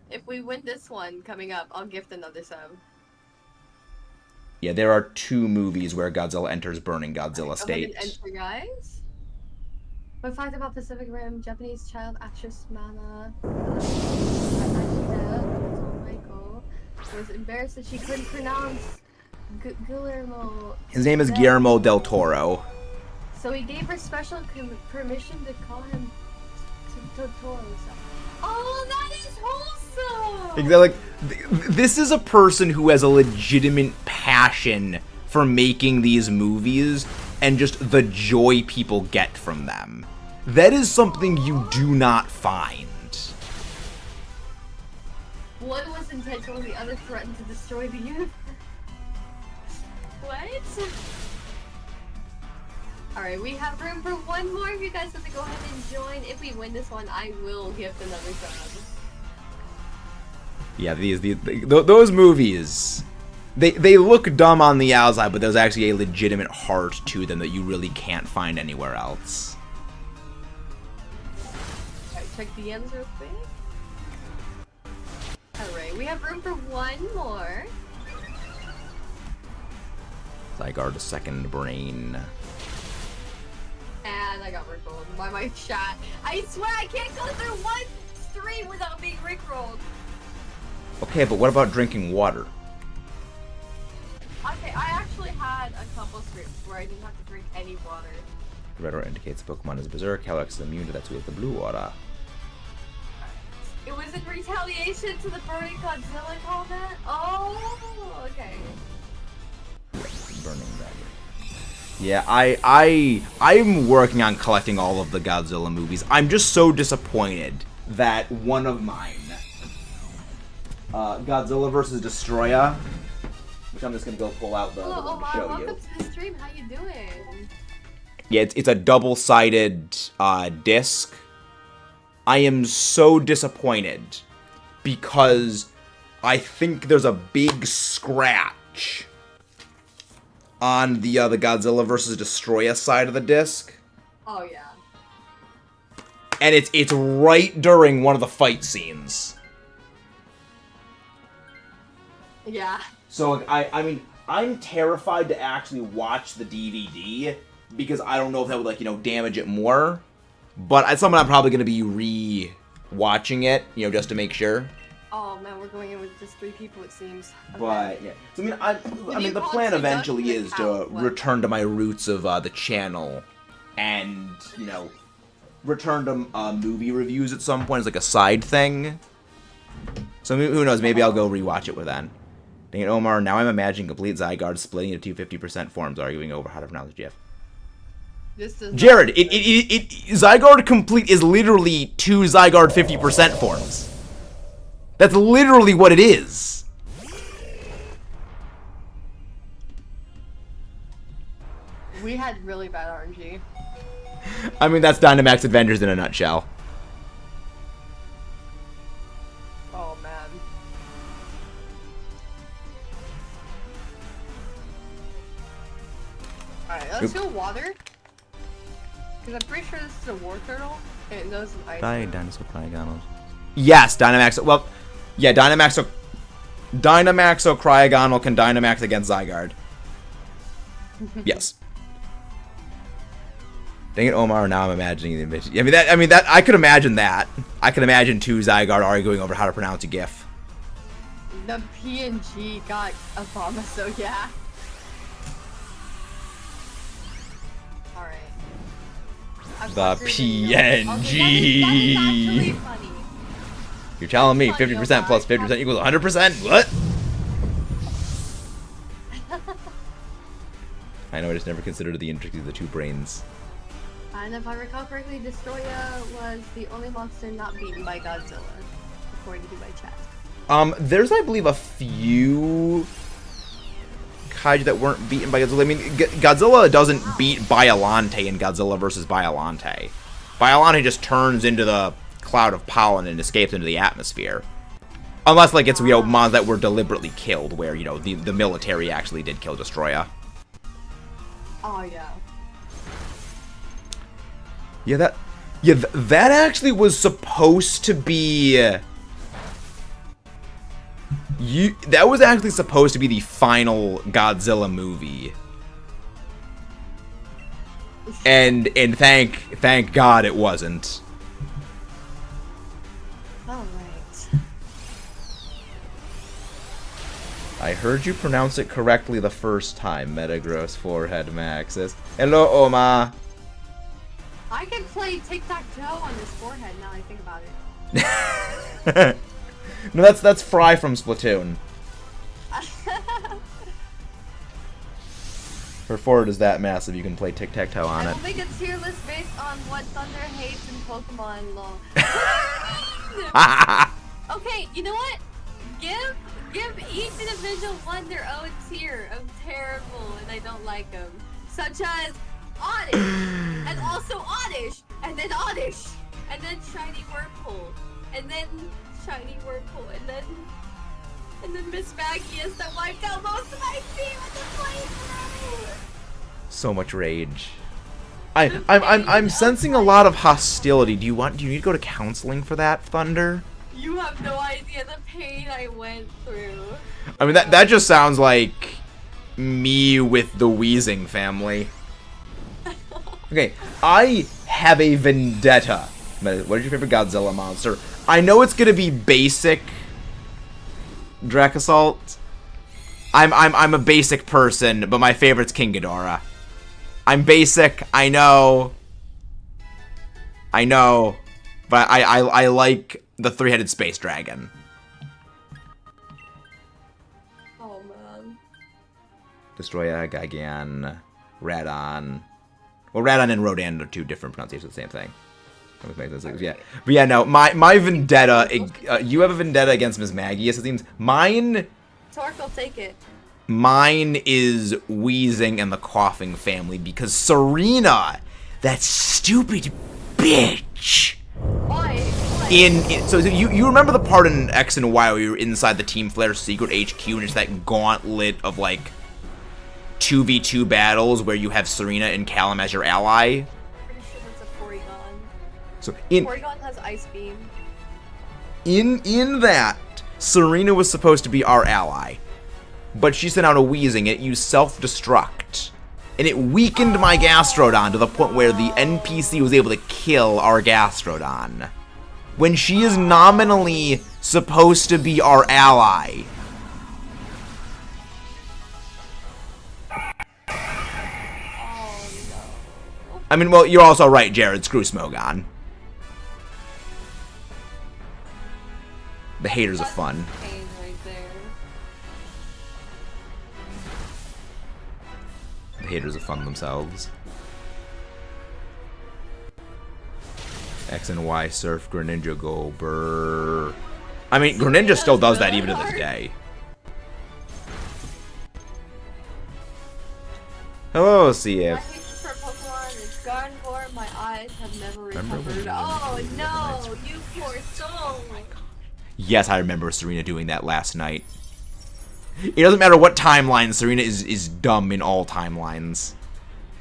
If we win this one coming up, I'll gift another sub. Yeah, there are 2 movies where Godzilla enters Burning Godzilla state. Enter, guys. What fact about Pacific Rim? Japanese child actress Mana Michael was embarrassed that she couldn't pronounce Guillermo. His name is Guillermo del Toro. So he gave her special permission to call him Totoro. Oh, that is wholesome! Exactly. Like, this is a person who has a legitimate passion for making these movies and just the joy people get from them. That is something you do not find. One was intentional, the other threatened to destroy the universe. What? Alright, we have room for one more. If you guys want to go ahead and join, if we win this one, I will gift another sub. Yeah, those movies, they look dumb on the outside, but there's actually a legitimate heart to them that you really can't find anywhere else. Alright, check the ends real quick. Alright, we have room for one more. ZYGARDE, second brain. And I got rickrolled by my chat. I swear I can't go through one stream without being rickrolled. Okay, but what about drinking water? Okay, I actually had a couple streams where I didn't have to drink any water. The red arrow indicates the Pokemon is Berserk. Calyrex is immune to that with the blue aura. It was in retaliation to the burning Godzilla comment? Oh, okay. Burning dagger. Yeah, I'm working on collecting all of the Godzilla movies. I'm just so disappointed that one of mine, Godzilla vs. Destroya, which I'm just gonna go pull out the Hello, one to Omar, show welcome you. to the stream. How you doing? Yeah, it's a double-sided disc. I am so disappointed because I think there's a big scratch on the Godzilla vs. Destroya side of the disc. Oh yeah. And it's right during one of the fight scenes. Yeah. So I mean, I'm terrified to actually watch the DVD because I don't know if that would, like, you know, damage it more. But it's something I'm probably going to be re-watching it, you know, just to make sure. Oh man, we're going in with just 3 people, it seems. Okay. But yeah, so I mean, the plan eventually is to return to my roots of the channel, and, you know, return to movie reviews at some point as like a side thing. So who knows? Maybe I'll go rewatch it with then. Dang it, Omar! Now I'm imagining complete ZYGARDE splitting into 50% forms, arguing over how to pronounce the GIF. Jared, ZYGARDE complete is literally 2 ZYGARDE 50% forms. That's literally what it is. We had really bad RNG. I mean, that's Dynamax Avengers in a nutshell. Oh man. Alright, let's do water. Because I'm pretty sure this is a war turtle, and it knows an ice. Dinosaur Cryogonals. Yes, Dynamax. Well, yeah, Dynamax Cryogonal can Dynamax against ZYGARDE. Yes. Dang it, Omar! Now I'm imagining the image. I mean that I could imagine that. I could imagine 2 ZYGARDE arguing over how to pronounce a GIF. The PNG got Obama, so yeah. Alright. The PNG. You're telling me 50% plus 50% equals 100%? What? I know, I just never considered the intricacies of the 2 brains. And if I recall correctly, Destroya was the only monster not beaten by Godzilla, according to my chat. There's, I believe, a few kaiju that weren't beaten by Godzilla. I mean, Godzilla doesn't beat Biollante in Godzilla vs. Biollante. Biollante just turns into the cloud of pollen and escapes into the atmosphere. Unless, like, it's, you know, mons that were deliberately killed, where, you know, the military actually did kill Destroya. Oh, yeah. Yeah, that actually was supposed to be... that was actually supposed to be the final Godzilla movie. And thank God it wasn't. Alright. I heard you pronounce it correctly the first time, Metagross Forehead Max says. Hello, Oma. I can play tic-tac-toe on his forehead now I think about it. No, that's Fry from Splatoon. Her forward is that massive, you can play tic-tac-toe on I it. will make a tier list based on what Thunder hates in Pokemon, lol. Okay, you know what? Give each individual one their own tier of terrible and I don't like them. Such as Oddish, and also Oddish, and then Oddish, and then Shiny Whirlpool, and then Shiny Whirlpool, and then Miss Magius that wiped out most of my team at the playthrough. So much rage. I'm sensing a lot of hostility. Do you need to go to counseling for that, Thunder? You have no idea the pain I went through. I mean, that just sounds like me with the wheezing family. Okay, I have a vendetta. What is your favorite Godzilla monster? I know it's gonna be basic Dracossault. I'm a basic person, but my favorite's King Ghidorah. I'm basic, I know, but I like the three-headed space dragon. Oh man. Destroya, Gigan, Radon. Well, Radon and Rodan are two different pronunciations of the same thing. Yeah, but yeah, no, my vendetta. You have a vendetta against Miss Magius, it seems. Mine. Torque will take it. Mine is Wheezing and the Coughing family because Serena, that stupid bitch. Why? So you remember the part in X and Y where you were inside the Team Flare secret HQ and it's that gauntlet of like 2v2 battles where you have Serena and Callum as your ally? Pretty sure that's a Porygon. So Porygon has Ice Beam. In that, Serena was supposed to be our ally, but she sent out a Wheezing and it used self-destruct. And it weakened my Gastrodon to the point where the NPC was able to kill our Gastrodon. When she is nominally supposed to be our ally. Oh no. I mean, well, you're also right, Jared. Screw Smogon. The haters are fun. Pain right there. The haters are fun themselves. X and Y surf Greninja go brrr. I mean, Greninja still does that even to this day. Hello, My CF. hatred for Pokemon is Gardevoir. My eyes have never Remember when recovered. you Oh went to no, the you poor soul. Yes, I remember Serena doing that last night. It doesn't matter what timeline, Serena is dumb in all timelines.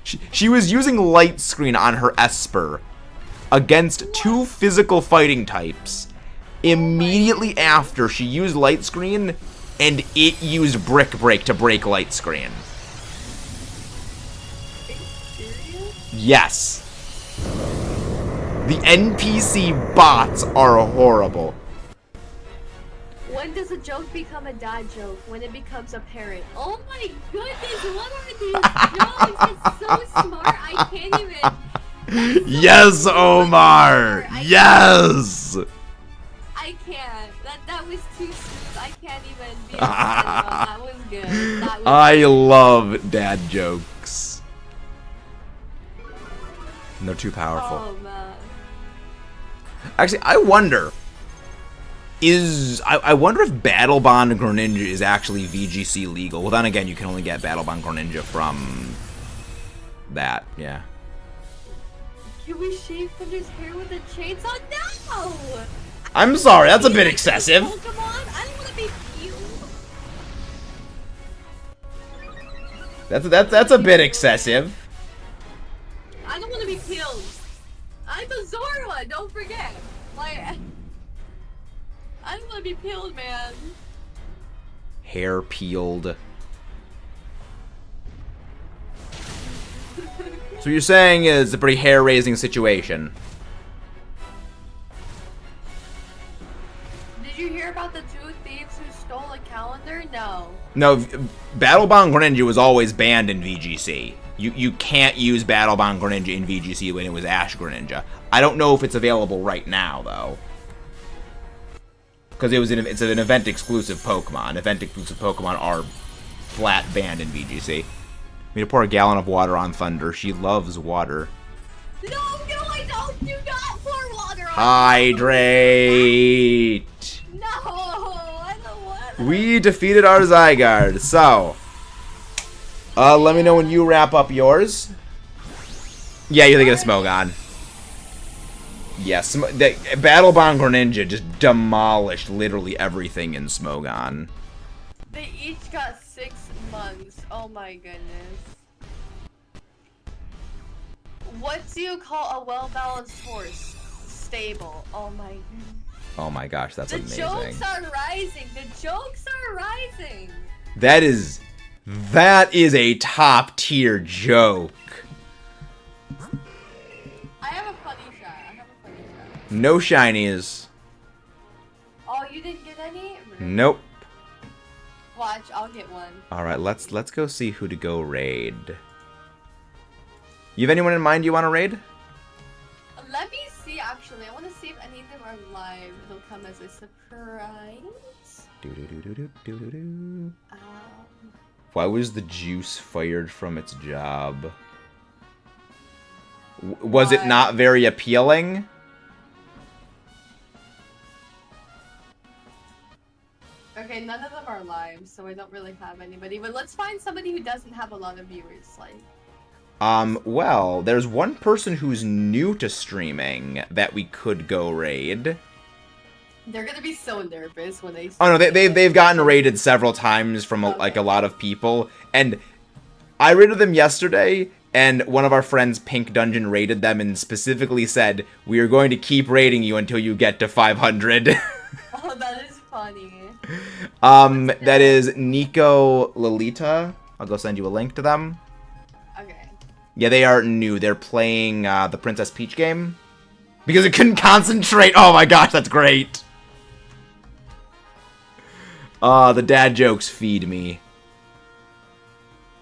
She was using Light Screen on her Esper against two physical fighting types. Immediately after, she used Light Screen, and it used Brick Break to break Light Screen. Are you serious? Yes. The NPC bots are horrible. When does a joke become a dad joke? When it becomes a parent. Oh my goodness, what are these jokes? It's so smart, I can't even. Yes, Omar! Yes! I can't. That was too smooth. I can't even be upset about that. Was good. That was I love dad jokes. And they're too powerful. Oh man. Actually, I wonder. I wonder if Battle Bond Greninja is actually VGC legal. Well, then again, you can only get Battle Bond Greninja from that, yeah. Can we shave Thunder's hair with a chainsaw? No! I'm sorry, that's a bit excessive. Pokemon? I don't want to be peeled. That's a bit excessive. I don't want to be peeled. I'm a Zorua, don't forget. Like, I don't want to be peeled, man. Hair peeled. So you're saying it's a pretty hair-raising situation. Did you hear about the two thieves who stole a calendar? No. No, Battle Bond Greninja was always banned in VGC. You can't use Battle Bond Greninja in VGC when it was Ash Greninja. I don't know if it's available right now, though. Because it's an event-exclusive Pokemon. Event-exclusive Pokemon are flat banned in VGC. We need to pour a gallon of water on Thunder. She loves water. No, don't do not pour water on Hydrate! No, I don't want to. We defeated our ZYGARDE. So, let me know when you wrap up yours. Yeah, you're thinking of Smogon. Yes, the Battlebond Greninja just demolished literally everything in Smogon. They each got 6 months. Oh my goodness. What do you call a well-balanced horse? Stable. Oh my goodness. Oh my gosh, that's amazing. The jokes are rising. The jokes are rising. That is a top tier joke. I have a funny shot. No shinies. Oh, you didn't get any? Nope. Watch, I'll get one. All right, let's go see who to go raid. You have anyone in mind you want to raid? Let me see. Actually, I want to see if any of them are live. It'll come as a surprise. Why was the juice fired from its job? Was it not very appealing? Okay, none of them are live, so I don't really have anybody. But let's find somebody who doesn't have a lot of viewers. Like. Well, there's one person who's new to streaming that we could go raid. They're gonna be so nervous when they. Oh no, they've gotten raided several times from like a lot of people, and I raided them yesterday, and one of our friends, Pink Dungeon, raided them and specifically said, "We are going to keep raiding you until you get to 500." Oh, that is funny. That is Nico Lolita. I'll go send you a link to them. Okay. Yeah, they are new. They're playing the Princess Peach game because it couldn't concentrate. Oh my gosh, that's great. The dad jokes feed me.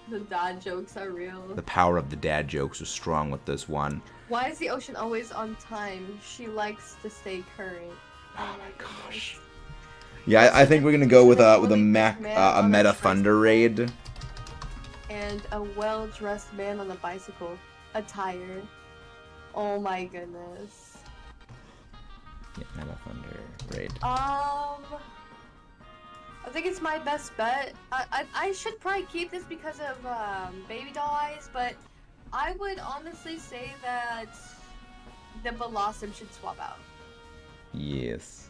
The dad jokes are real. The power of the dad jokes was strong with this one. Why is the ocean always on time? She likes to stay current. Oh my gosh. Yeah, I think we're gonna go with a meta Thunder raid. And a well-dressed man on a bicycle, attire. Oh my goodness. Yeah, meta Thunder raid. I think it's my best bet. I should probably keep this because of baby doll eyes, but I would honestly say that the Blossom should swap out. Yes.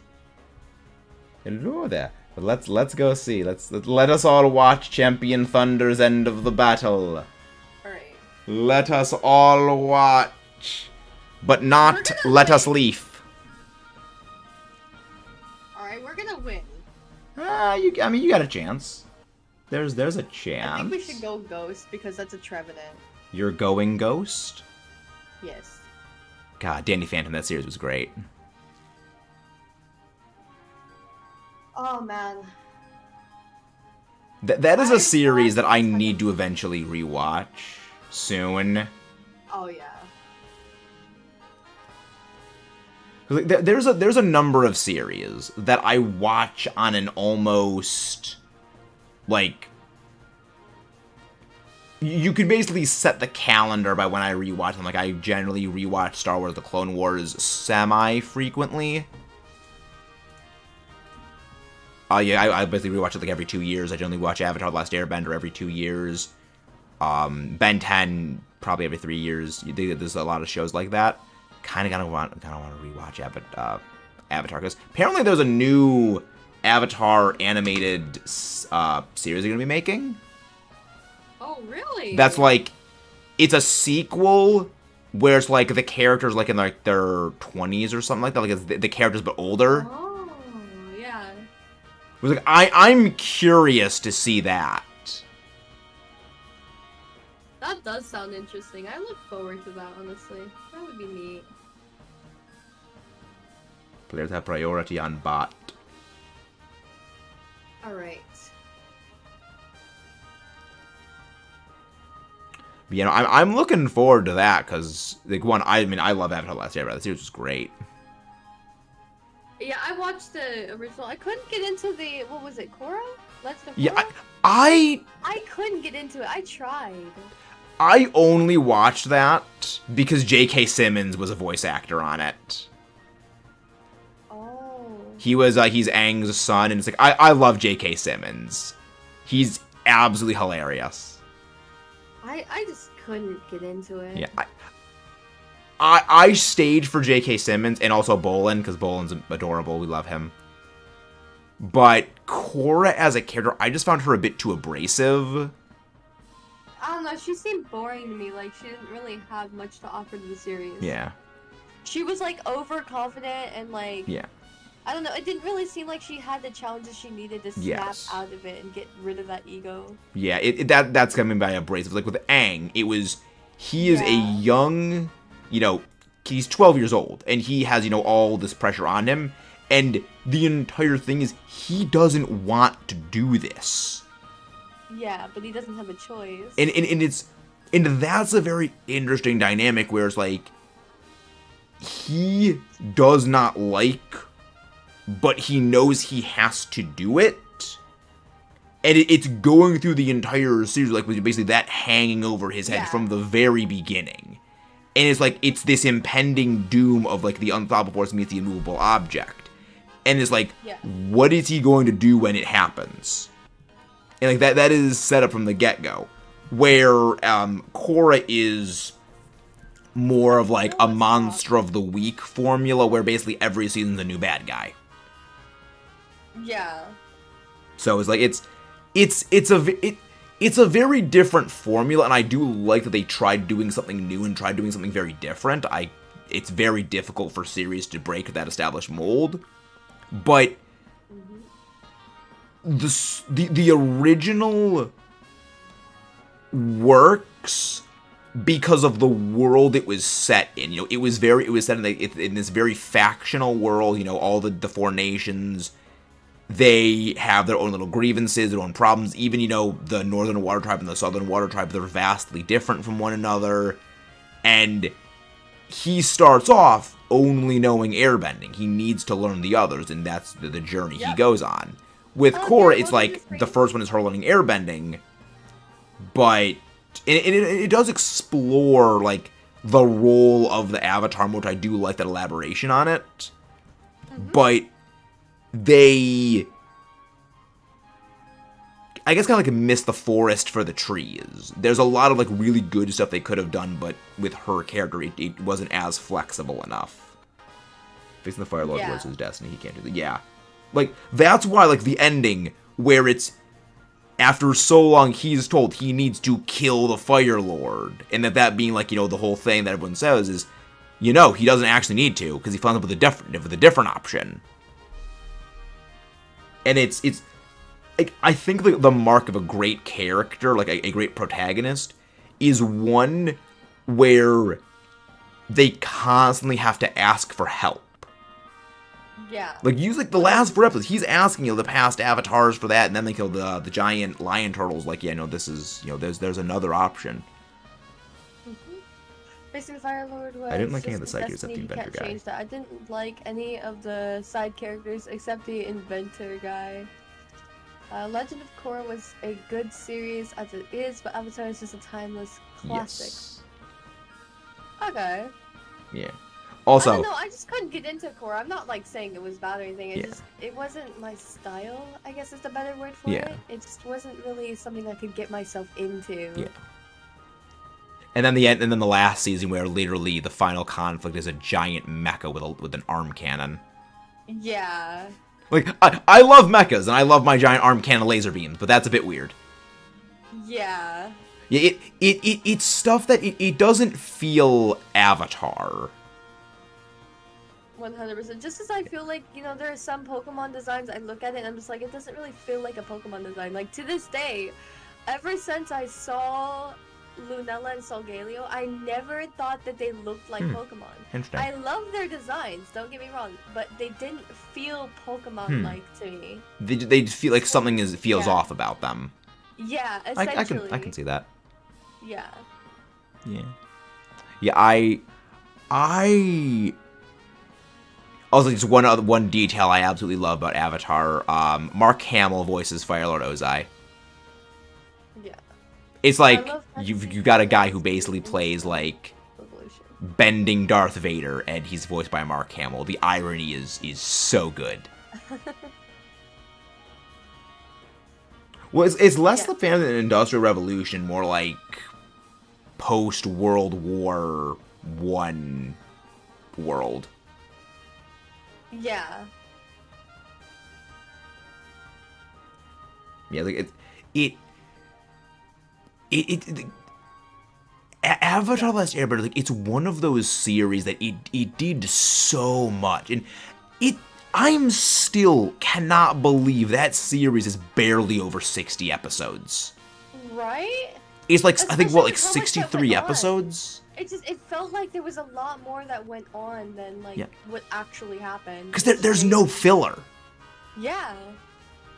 Hello there. But let's go see. Let us all watch Champion Thunder's end of the battle. Alright. Let us all watch. But not let us leave. Alright, we're gonna win. I mean, you got a chance. There's a chance. I think we should go Ghost because that's a Trevenant. You're going Ghost? Yes. God, Danny Phantom, that series was great. Oh man. That is a series that I need to eventually rewatch soon. Oh yeah. There's a number of series that I watch on an almost like you could basically set the calendar by when I rewatch them. Like I generally rewatch Star Wars: The Clone Wars semi-frequently. Yeah, I basically rewatch it like every 2 years. I generally watch Avatar: The Last Airbender every 2 years. Ben 10 probably every 3 years. There's a lot of shows like that. Kind of want to rewatch Avatar because apparently there's a new Avatar animated series they're gonna be making. Oh really? That's like it's a sequel where it's like the characters like in like their 20s or something like that. Like it's the characters but older. Oh yeah. It was like I'm curious to see that. That does sound interesting. I look forward to that, honestly. That would be neat. Players have priority on bot. Alright. But, you know, I'm looking forward to that, because, like, one, I mean, I love Avatar: The Last Airbender. The series was great. Yeah, I watched the original. I couldn't get into the, what was it, Korra? Legend of Yeah, Korra? I I couldn't get into it. I tried. I only watched that because J.K. Simmons was a voice actor on it. Oh. He's Aang's son, and it's like I love J.K. Simmons. He's absolutely hilarious. I just couldn't get into it. Yeah, I stayed for J.K. Simmons and also Bolin because Bolin's adorable. We love him. But Korra as a character, I just found her a bit too abrasive. I don't know. She seemed boring to me. Like she didn't really have much to offer to the series. Yeah. She was like overconfident and like. Yeah. I don't know. It didn't really seem like she had the challenges she needed to snap Yes. out of it and get rid of that ego. Yeah, that's coming by abrasive. Like with Aang, he is a young, he's 12 years old, and he has, all this pressure on him, and the entire thing is he doesn't want to do this. Yeah, but he doesn't have a choice. And that's a very interesting dynamic where it's like, he does not like, but he knows he has to do it. And it's going through the entire series, like, with basically that hanging over his head from the very beginning. And it's like, it's this impending doom of, like, the unstoppable force meets the immovable object. And it's like, what is he going to do when it happens? And, like, that is set up from the get-go. Where, Korra is more of, like, a monster of the week formula, where basically every season's a new bad guy. Yeah. So it's like it's a very different formula, and I do like that they tried doing something new and tried doing something very different. It's very difficult for series to break that established mold, but the original works because of the world it was set in. It was set in this very factional world. All the four nations. They have their own little grievances, their own problems. Even, the Northern Water Tribe and the Southern Water Tribe, they're vastly different from one another. And he starts off only knowing airbending. He needs to learn the others, and that's the journey he goes on. With Korra, it's like the first one is her learning airbending, but it does explore, like, the role of the Avatar, which I do like that elaboration on it. But they, I guess, kind of like miss the forest for the trees. There's a lot of, like, really good stuff they could have done, but with her character, it wasn't as flexible enough. Facing the Fire Lord was his destiny. He can't do that. Yeah. Like, that's why, like, the ending, where it's, after so long, he's told he needs to kill the Fire Lord. And that being, like, the whole thing that everyone says is, he doesn't actually need to, because he finds up with a different option. And it's like, I think the mark of a great character, like a great protagonist, is one where they constantly have to ask for help. Yeah. Like, the last 4 episodes, he's asking, the past avatars for that, and then they kill the giant lion turtles. Like, this is, there's another option. Facing the Fire Lord was. I didn't like any of the just side characters except the destiny, you inventor can't guy. change that. I didn't like any of the side characters except the inventor guy. Legend of Korra was a good series as it is, but Avatar is just a timeless classic. Yes. Okay. Yeah. I Also, don't know, I just couldn't get into Korra. I'm not like saying it was bad or anything. It wasn't my style, I guess is the better word for it. It just wasn't really something I could get myself into. Yeah. And then the last season, where literally the final conflict is a giant mecha with an arm cannon. Yeah. Like, I love mechas, and I love my giant arm cannon laser beams, but that's a bit weird. Yeah. Yeah, it's stuff that it doesn't feel Avatar. 100%. Just as I feel like, there are some Pokemon designs, I look at it and I'm just like, it doesn't really feel like a Pokemon design. Like, to this day, ever since I saw Lunella and Solgaleo, I never thought that they looked like Pokemon. Interesting. I love their designs, don't get me wrong, but they didn't feel Pokemon-like to me. They feel like something feels off about them. Yeah, essentially. I can see that. Yeah. Yeah. Yeah, I Also, just one detail I absolutely love about Avatar. Mark Hamill voices Firelord Ozai. Yeah. It's like you you got a guy who basically plays like bending Darth Vader, and he's voiced by Mark Hamill. The irony is so good. Well, it's less the fan of the Industrial Revolution, more like post-World War I world. Yeah. Yeah, like Avatar: The Last Airbender, like, it's one of those series that it did so much, and I'm still cannot believe that series is barely over 60 episodes. Right? It's like, Especially I think, what, like with how much that 63 went on. episodes? It felt like there was a lot more that went on than like what actually happened. Because there's no filler. Yeah.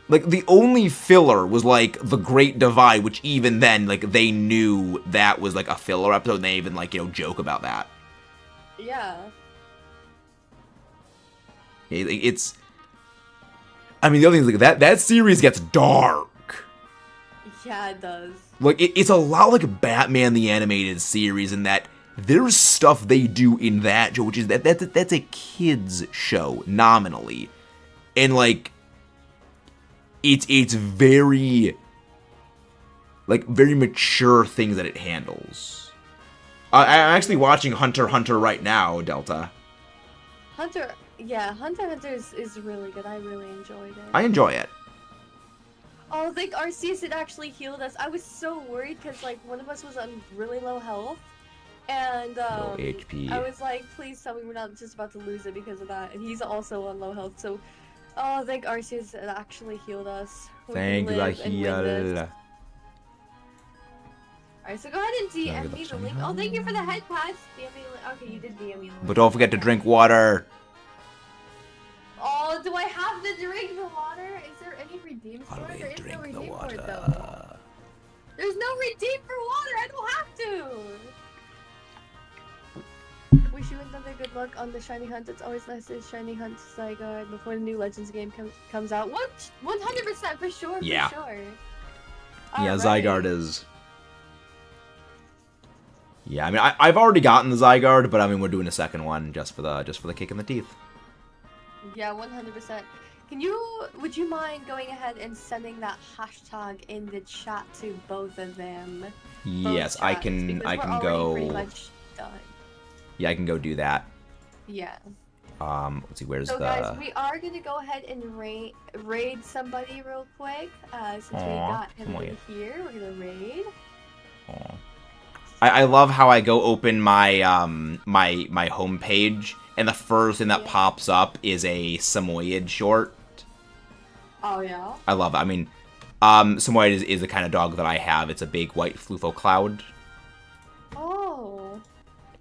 Like, the only filler was, like, The Great Divide, which even then, like, they knew that was, like, a filler episode, and they even, like, you know, joke about that. Yeah. It's... I mean, the other thing is, like, that series gets dark. Yeah, it does. Like, it's a lot like Batman the Animated Series in that there's stuff they do in that show, which is that's a kid's show, nominally. And, like... It's very, like, very mature things that it handles. I'm actually watching Hunter x Hunter right now, Delta. Hunter is really good. I really enjoyed it. I enjoy it. Oh, like Arceus, it actually healed us. I was so worried because like one of us was on really low health, and Low HP. I was like, please tell me we're not just about to lose it because of that. And he's also on low health, so. Oh, thank Arceus, it actually healed us. Thank you, Alright, so go ahead and DM me the link. Oh, thank you for the head pass. DM me the link. Okay, you did DM me the link. But don't forget to drink water. Oh, do I have to drink the water? Is there any redeem for it? There is no redeem for it, though. There's no redeem for water! I don't have to! Wish you another good luck on the shiny hunt. It's always nice to shiny hunt ZYGARDE before the new Legends game comes out. What? 100% for sure. Yeah. For sure. Yeah, Alright. ZYGARDE is... Yeah, I mean, I've already gotten the ZYGARDE, but I mean, we're doing a second one just for the kick in the teeth. Yeah, 100%. Would you mind going ahead and sending that hashtag in the chat to both of them? Yes, I can go. Pretty much done. Yeah, I can go do that. Yeah. Let's see, where's So the... guys, we are gonna go ahead and raid somebody real quick. Since we got him in here, we're gonna raid. Aww. I love how I go open my my homepage, and the first thing that pops up is a Samoyed short. Oh yeah. I love it. I mean, Samoyed is the kind of dog that I have. It's a big white flufo cloud. Oh.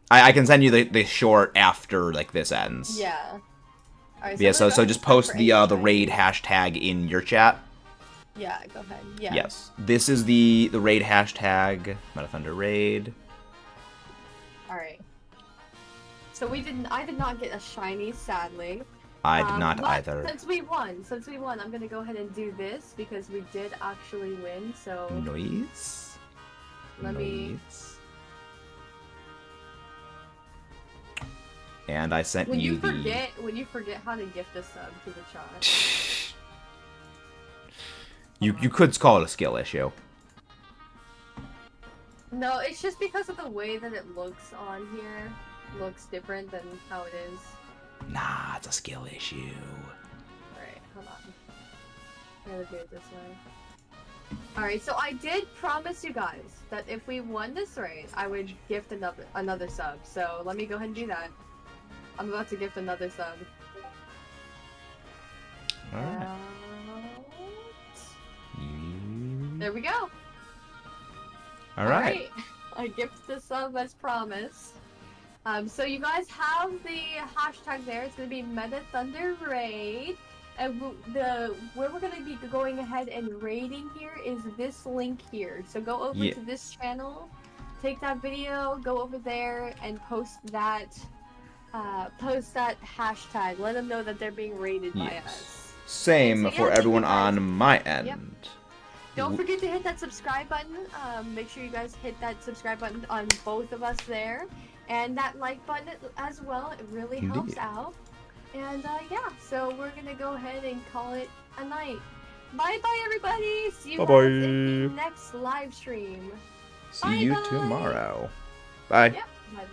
I can send you the short after like this ends. Yeah. Alright, Yeah. So just post the raid hashtag in your chat. Yeah. Go ahead. Yeah. Yes. This is the raid hashtag. Meta Thunder raid. All right. So I did not get a shiny, sadly. I did not but either. Since we won, I'm gonna go ahead and do this because we did actually win. So Noise. let me. And I sent When you you forget how to gift a sub to the chat. You could call it a skill issue. No, it's just because of the way that it looks on here. Looks different than how it is. Nah, it's a skill issue. Alright, hold on. I'm gonna do it this way. Alright, so I did promise you guys that if we won this race, I would gift another sub. So let me go ahead and do that. I'm about to gift another sub. Alright. There we go. Alright. I gift the sub as promised. So you guys have the hashtag there. It's gonna be Meta Thunder Raid, and where we're gonna be going ahead and raiding here is this link here. So go over to this channel, take that video, go over there, and post that post that hashtag. Let them know that they're being rated by Yes. us. Same So, yeah, for thank everyone you guys. on my end. Yep. Don't forget to hit that subscribe button. Make sure you guys hit that subscribe button on both of us there. And that like button as well. It really helps Indeed. out. And yeah, so we're going to go ahead and call it a night. Bye-bye, everybody. See you guys in the Bye-bye. next live stream. See you Bye-bye. tomorrow. Bye. Yep.